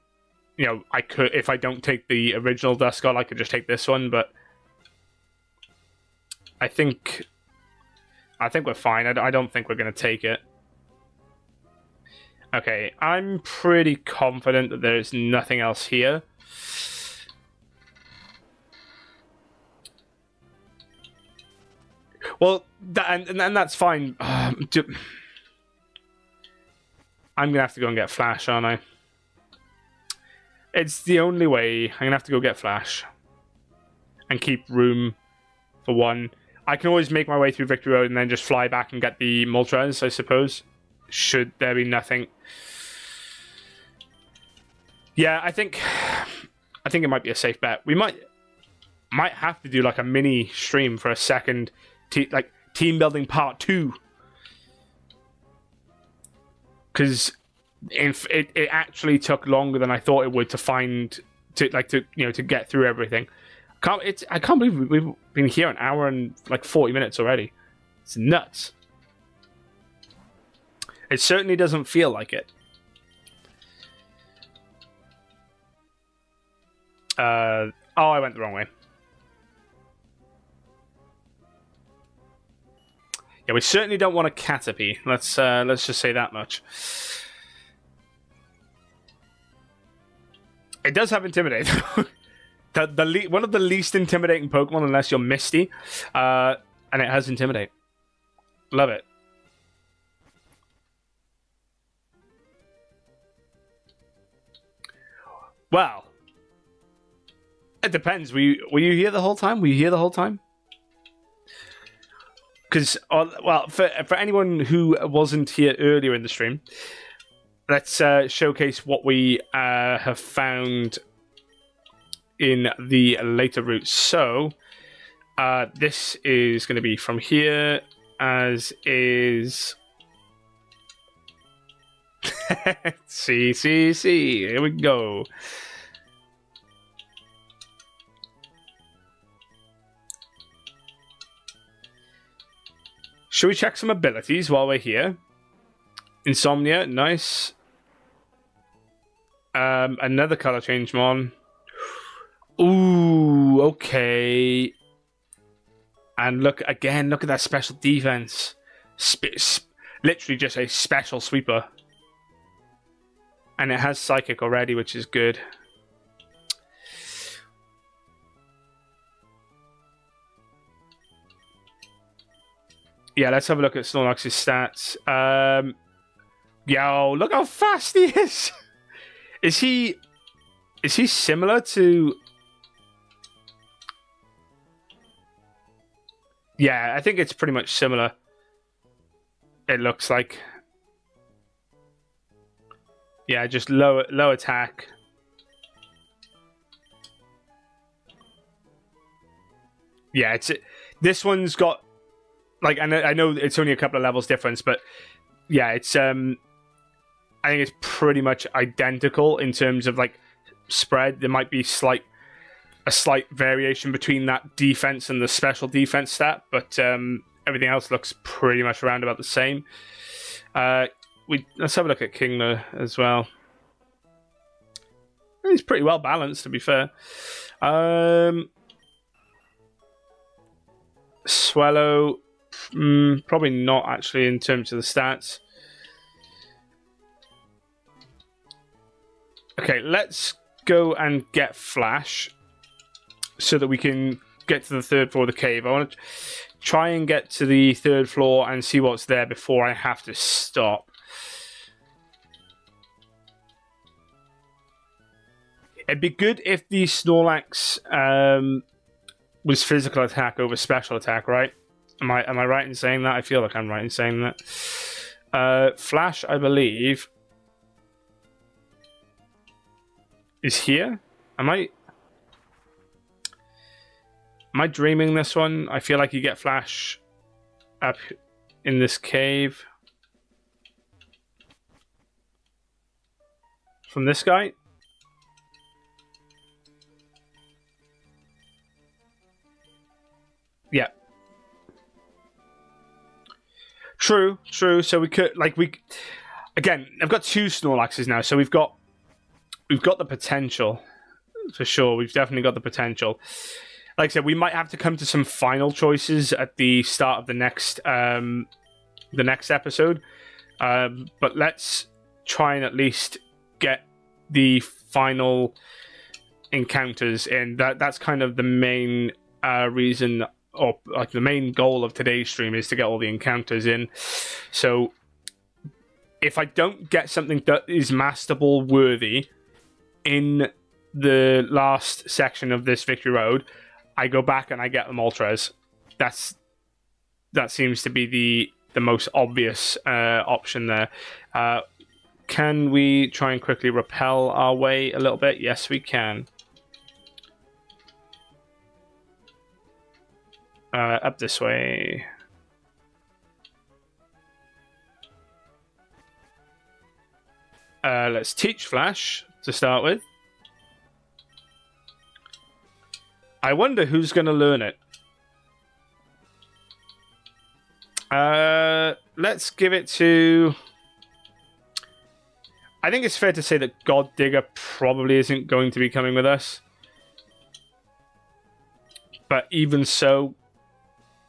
I could, if I don't take the original Duskull, I could just take this one, but I think we're fine. I don't think we're going to take it. Okay, I'm pretty confident that there's nothing else here. Well, and that's fine. I'm going to have to go and get Flash, aren't I? It's the only way. I'm going to have to go get Flash. And keep room for 1. I can always make my way through Victory Road and then just fly back and get the Moltres, I suppose. Should there be nothing. Yeah, I think it might be a safe bet. We might have to do like a mini stream for a second, team building part 2. Because... It actually took longer than I thought it would to get through everything. I can't believe we've been here an hour and 40 minutes already. It's nuts. It certainly doesn't feel like it. I went the wrong way. Yeah, we certainly don't want a Caterpie. Let's just say that much. It does have Intimidate. One of the least intimidating Pokemon, unless you're Misty, and it has Intimidate. Love it. Well, it depends. Were you here the whole time? Were you here the whole time? Because, for anyone who wasn't here earlier in the stream, let's showcase what we have found in the later routes. So, this is going to be from here, as is... see, here we go. Should we check some abilities while we're here? Insomnia, nice. Another color change mon. Ooh, okay. And look at that special defense. Literally just a special sweeper. And it has Psychic already, which is good. Yeah, let's have a look at Snorlax's stats. Yo, look how fast he is! Is he Is he similar to... Yeah, I think it's pretty much similar. It looks like. Yeah, just low attack. Yeah, this one's got like I know it's only a couple of levels difference, but yeah, it's I think it's pretty much identical in terms of like spread. There might be a slight variation between that defense and the special defense stat, but everything else looks pretty much around about the same. Let's have a look at Kingler as well. He's pretty well balanced, to be fair. Swallow, probably not actually in terms of the stats. Okay, let's go and get Flash so that we can get to the third floor of the cave. I want to try and get to the third floor and see what's there before I have to stop. It'd be good if the Snorlax was physical attack over special attack, right? Am I right in saying that? I feel like I'm right in saying that. Flash, I believe, is here. Am I dreaming this one? I feel like you get Flash up in this cave from this guy. Yeah. True. So we could again, I've got two Snorlaxes now, so we've got the potential for sure. We've definitely got the potential. Like I said, we might have to come to some final choices at the start of the next episode. But let's try and at least get the final encounters in. That's kind of the main reason, or like the main goal of today's stream, is to get all the encounters in. So if I don't get something that is masterable worthy in the last section of this Victory Road, I go back and I get the Moltres. That seems to be the most obvious option there. Can we try and quickly repel our way a little bit? Yes, we can. Up this way. Let's teach Flash to start with. I wonder who's going to learn it. Let's give it to... I think it's fair to say that God Digger probably isn't going to be coming with us. But even so,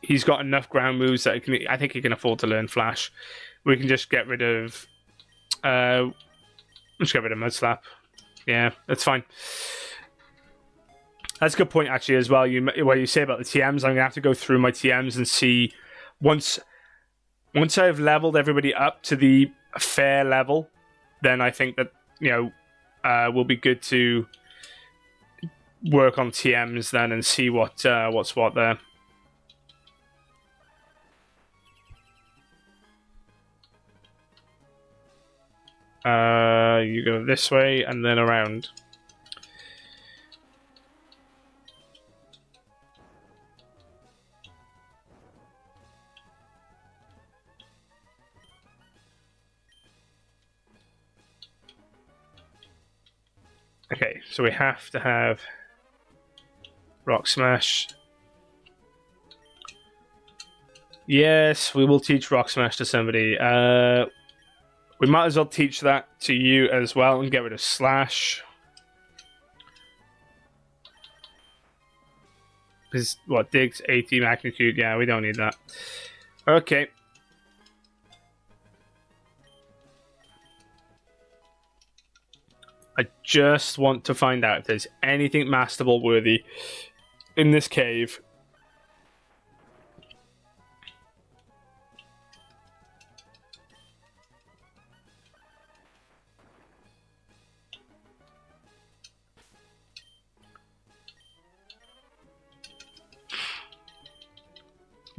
he's got enough ground moves that I think he can afford to learn Flash. We can just get rid of... let's get rid of Mud Slap. Yeah, that's fine. That's a good point, actually, as well. What you say about the TMs, I'm going to have to go through my TMs and see... Once I've leveled everybody up to the fair level, then I think that, will be good to work on TMs then and see what's what there. You go this way and then around. Okay, so we have to have Rock Smash. Yes, we will teach Rock Smash to somebody. We might as well teach that to you as well and get rid of Slash. Because, Dig's 80 magnitude? Yeah, we don't need that. Okay. I just want to find out if there's anything masterable worthy in this cave.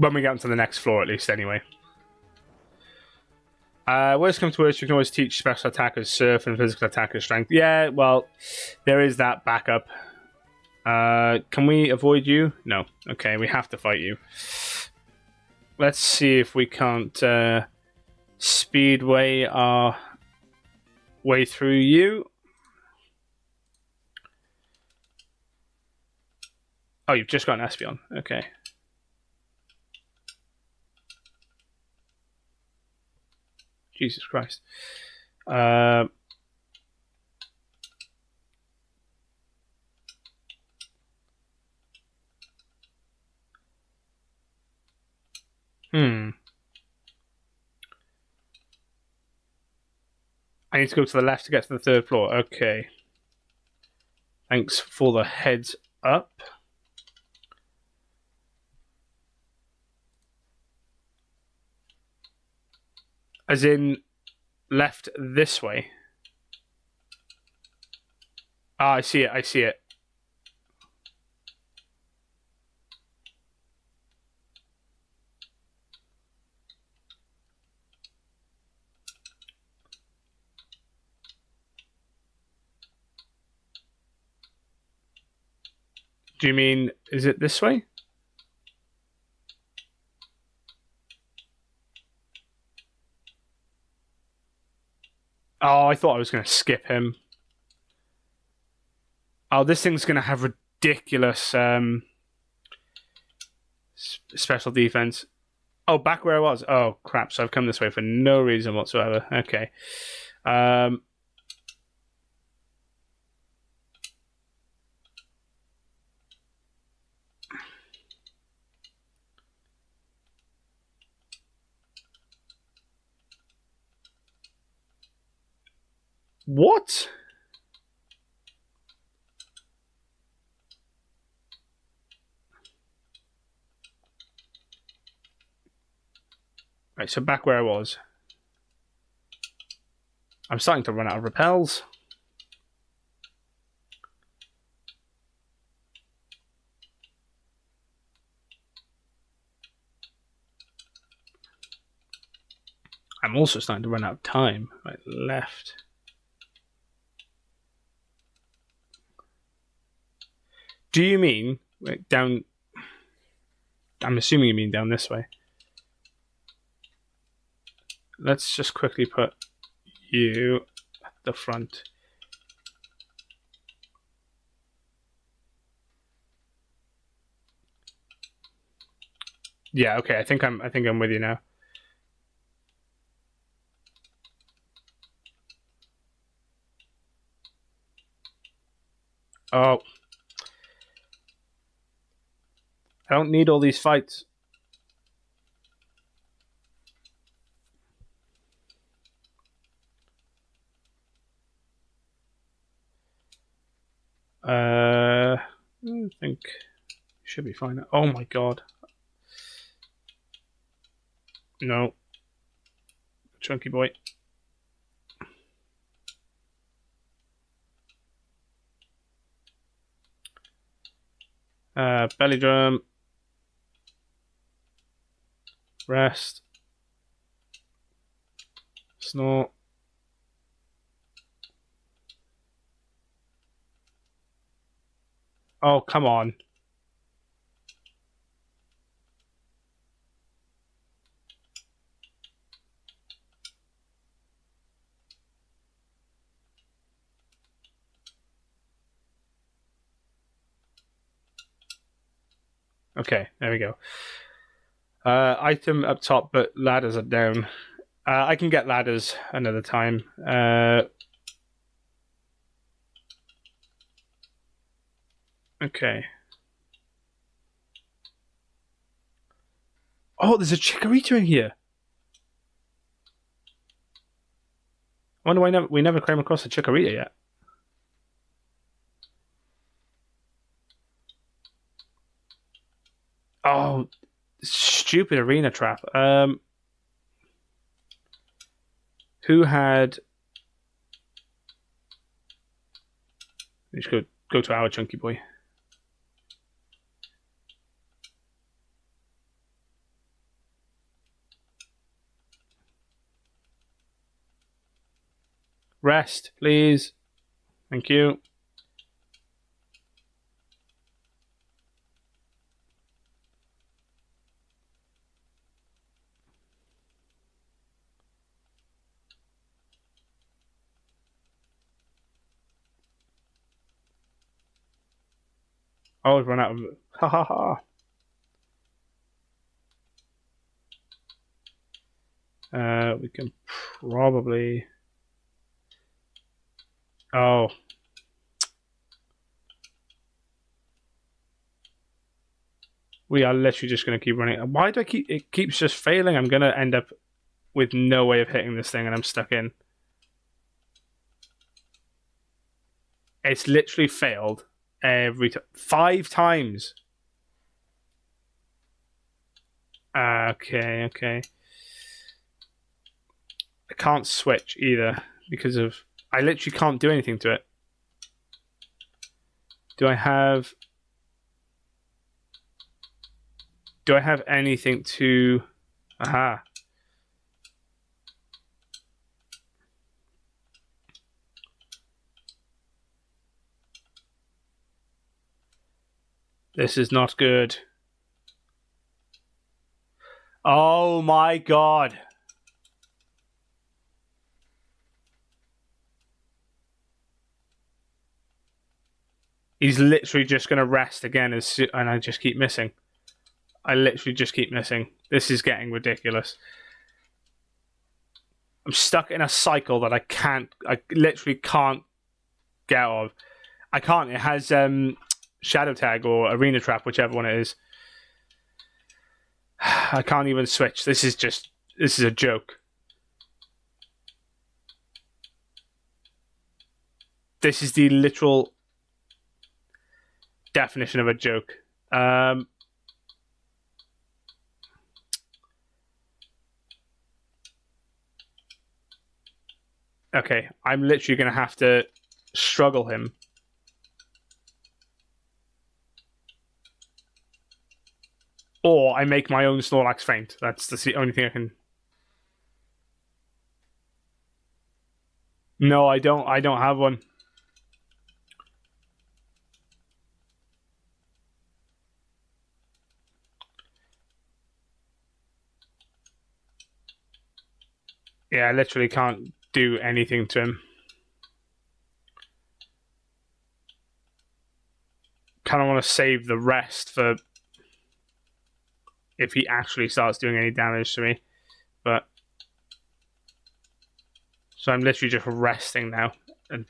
When we get onto the next floor, at least, anyway. Worst comes to worst, you can always teach special attackers surf and physical attackers strength. Yeah, well, there is that backup. Can we avoid you? No. Okay, we have to fight you. Let's see if we can't speedway our way through you. Oh, you've just got an Espion. Okay. Jesus Christ. I need to go to the left to get to the 3rd floor. Okay. Thanks for the heads up. As in, left this way. Ah, I see it, I see it. Do you mean, is it this way? Oh, I thought I was going to skip him. Oh, this thing's going to have ridiculous special defense. Oh, back where I was. Oh, crap. So I've come this way for no reason whatsoever. Okay. What? Right, so back where I was. I'm starting to run out of repels. I'm also starting to run out of time. Right, left. Do you mean down? I'm assuming you mean down this way. Let's just quickly put you at the front. Yeah, okay. I think I'm with you now. Oh. I don't need all these fights. I think should be fine. Oh my god. No. Chunky boy. Belly drum. Rest. Snort. Oh, come on. Okay, there we go. Item up top, but ladders are down. I can get ladders another time. Okay. Oh, there's a Chikorita in here. I wonder why we never came across a Chikorita yet. Oh, stupid arena trap. Who had? Let's go to our chunky boy. Rest, please. Thank you. Oh, we've run out of... Ha ha ha. We can probably... Oh. We are literally just going to keep running. Why do I keep... It keeps just failing. I'm going to end up with no way of hitting this thing and I'm stuck in. It's literally failed every time. 5 times. Okay. I can't switch either because of... I literally can't do anything to it. Do I have anything to... Aha. This is not good. Oh my god. He's literally just going to rest again and I just keep missing. I literally just keep missing. This is getting ridiculous. I'm stuck in a cycle that I literally can't get out of. I can't. It has Shadow Tag or Arena Trap, whichever one it is. I can't even switch. This is a joke. This is the literal definition of a joke. Okay, I'm literally going to have to struggle him. Or I make my own Snorlax faint. That's the only thing I can... No, I don't have one. Yeah, I literally can't do anything to him. Kind of want to save the rest for if he actually starts doing any damage to me. But so I'm literally just resting now. And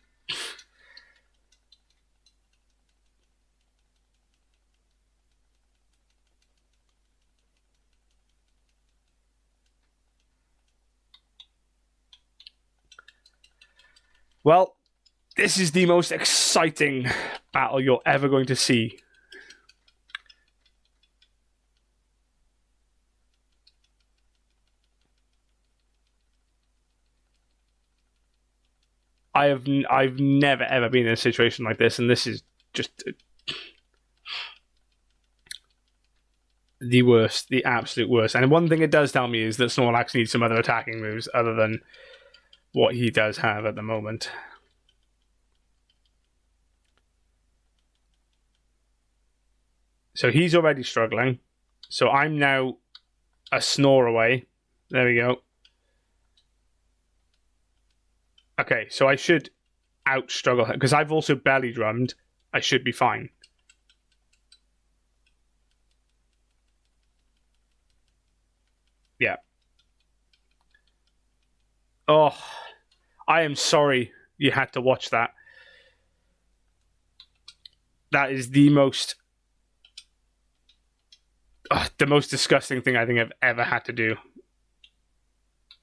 well, this is the most exciting battle you're ever going to see. I've never ever been in a situation like this, and this is just the worst, the absolute worst. And one thing it does tell me is that Snorlax needs some other attacking moves other than what he does have at the moment. So he's already struggling. So I'm now a snore away. There we go. Okay, so I should out-struggle him, because I've also belly drummed. I should be fine. Yeah. Oh, I am sorry you had to watch that. That is the most disgusting thing I think I've ever had to do.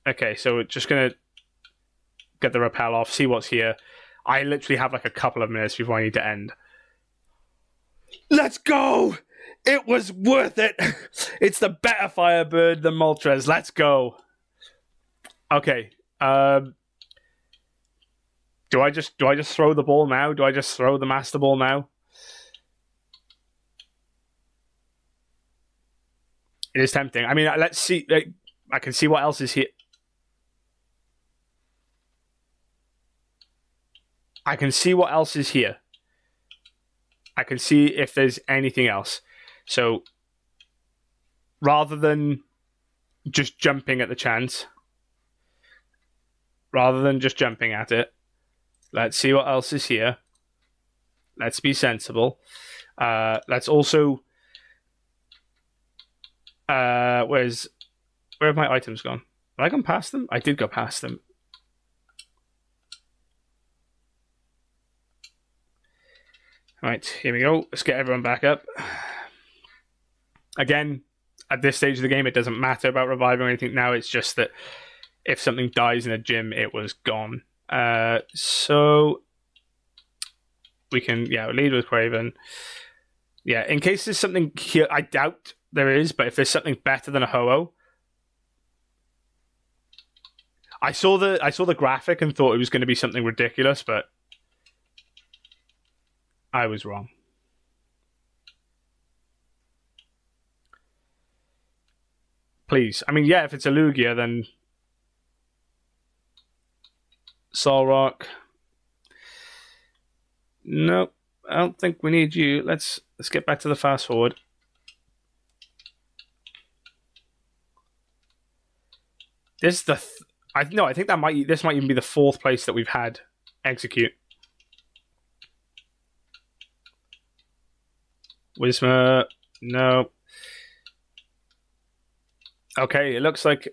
Okay, so we're just going to get the repel off, see what's here. I literally have like a couple of minutes before I need to end. Let's go! It was worth it! It's the better Firebird than Moltres. Let's go! Okay. Do I just throw the ball now? Do I just throw the Master Ball now? It is tempting. I mean, let's see. I can see what else is here. I can see what else is here. I can see if there's anything else. So rather than just jumping at the chance, rather than just jumping at it, let's see what else is here. Let's be sensible. Let's also... where have my items gone? Have I gone past them? I did go past them. Right, here we go. Let's get everyone back up. Again, at this stage of the game, it doesn't matter about reviving or anything now. It's just that if something dies in a gym, it was gone. So we can, lead with Craven. Yeah, in case there's something here, I doubt there is, but if there's something better than a Ho-Oh, I saw the graphic and thought it was going to be something ridiculous, but I was wrong. Please. I mean, yeah, if it's a Lugia, then Solrock. Nope, I don't think we need you. Let's get back to the fast forward. This is the I think this might even be the fourth place that we've had execute. Whismer, no. Okay, it looks like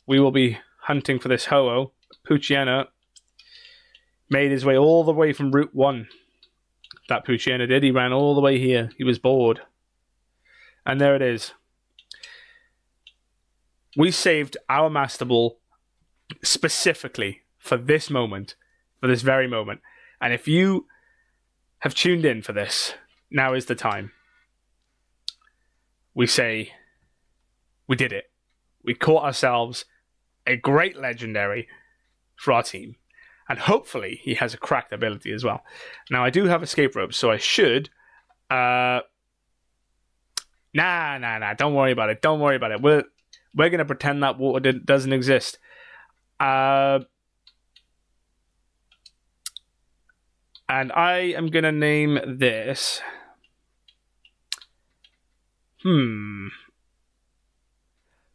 we will be hunting for this Ho-Oh. Poochyena made his way all the way from Route 1. That Poochyena did. He ran all the way here. He was bored. And there it is. We saved our Master Ball specifically for this moment, for this very moment. And if you have tuned in for this, now is the time. We say, we did it. We caught ourselves a great legendary for our team. And hopefully he has a cracked ability as well. Now, I do have escape ropes, so I should... Nah, don't worry about it. Don't worry about it. We're going to pretend that water doesn't exist. And I am going to name this... Do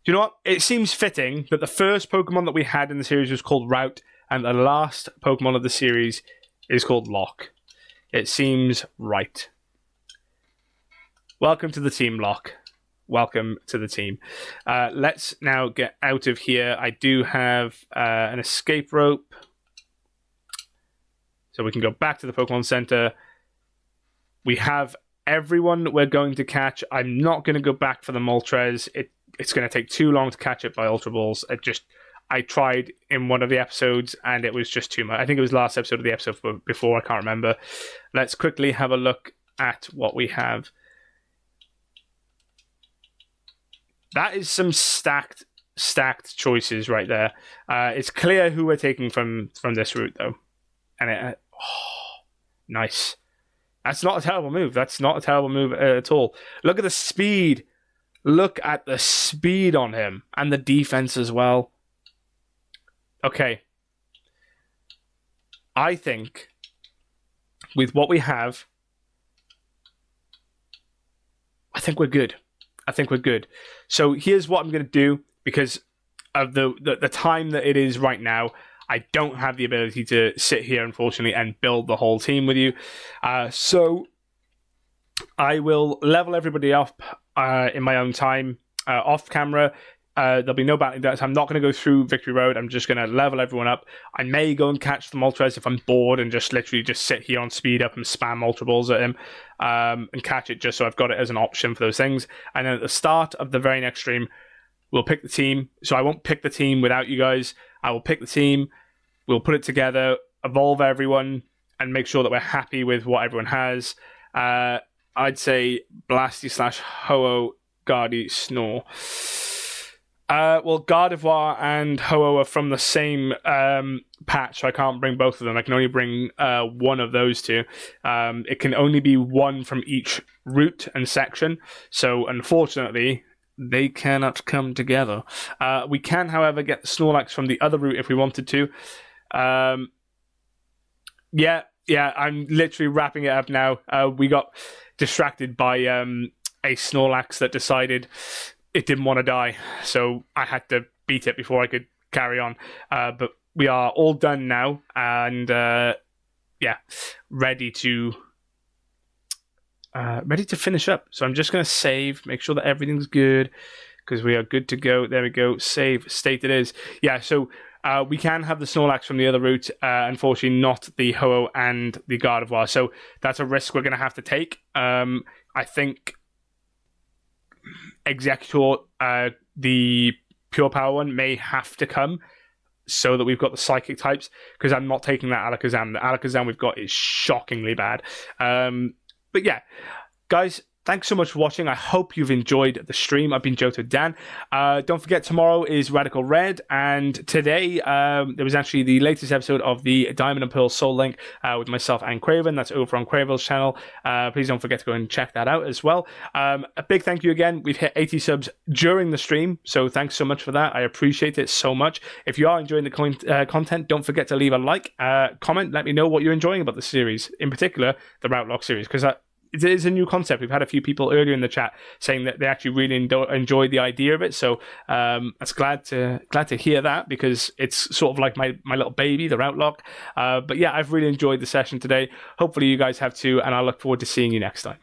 you know what? It seems fitting that the first Pokemon that we had in the series was called Route, and the last Pokemon of the series is called Locke. It seems right. Welcome to the team, Locke. Welcome to the team. Let's now get out of here. I do have an escape rope. So we can go back to the Pokemon Center. We have everyone we're going to catch. I'm not going to go back for the Moltres. It's going to take too long to catch it by Ultra Balls. I tried in one of the episodes and it was just too much. I think it was last episode of the episode before. I can't remember. Let's quickly have a look at what we have. That is some stacked choices right there. It's clear who we're taking from this route though. And nice. That's not a terrible move. That's not a terrible move at all. Look at the speed. Look at the speed on him. And the defense as well. Okay. I think with what we have, I think we're good. So here's what I'm going to do, because of the time that it is right now. I don't have the ability to sit here, unfortunately, and build the whole team with you. So I will level everybody up in my own time, off camera. There'll be no battling decks. I'm not going to go through Victory Road. I'm just going to level everyone up. I may go and catch the Moltres if I'm bored and just literally sit here on speed up and spam Ultra Balls at him and catch it just so I've got it as an option for those things. And then at the start of the very next stream, we'll pick the team. So I won't pick the team without you guys. I will pick the team. We'll put it together, evolve everyone, and make sure that we're happy with what everyone has. I'd say Blasty / Ho-Oh, Guardy, Snore. Well, Gardevoir and Ho-Oh are from the same patch, so I can't bring both of them. I can only bring one of those two. It can only be one from each route and section, so unfortunately, they cannot come together. We can, however, get the Snorlax from the other route if we wanted to. Yeah, Yeah, I'm literally wrapping it up now. We got distracted by a Snorlax that decided it didn't want to die, so I had to beat it before I could carry on. But we are all done now, and ready to finish up. So I'm just going to save, make sure that everything's good, because we are good to go. There we go. Save state it is. Yeah, so we can have the Snorlax from the other route. Unfortunately, not the Ho-Oh and the Gardevoir. So that's a risk we're going to have to take. I think Executor, the Pure Power one, may have to come so that we've got the Psychic types, because I'm not taking that Alakazam. The Alakazam we've got is shockingly bad. But yeah, guys, thanks so much for watching. I hope you've enjoyed the stream. I've been Johto Dan. Don't forget, tomorrow is Radical Red, and today there was actually the latest episode of the Diamond and Pearl Soul Link with myself and Craven. That's over on Craven's channel. Please don't forget to go and check that out as well. A big thank you again. We've hit 80 subs during the stream, so thanks so much for that. I appreciate it so much. If you are enjoying the content, don't forget to leave a like, comment, let me know what you're enjoying about the series, in particular the RouteLocke series, because it is a new concept. We've had a few people earlier in the chat saying that they actually really enjoy the idea of it. So that's glad to hear that, because it's sort of like my little baby, the RouteLocke. But yeah, I've really enjoyed the session today. Hopefully you guys have too, and I look forward to seeing you next time.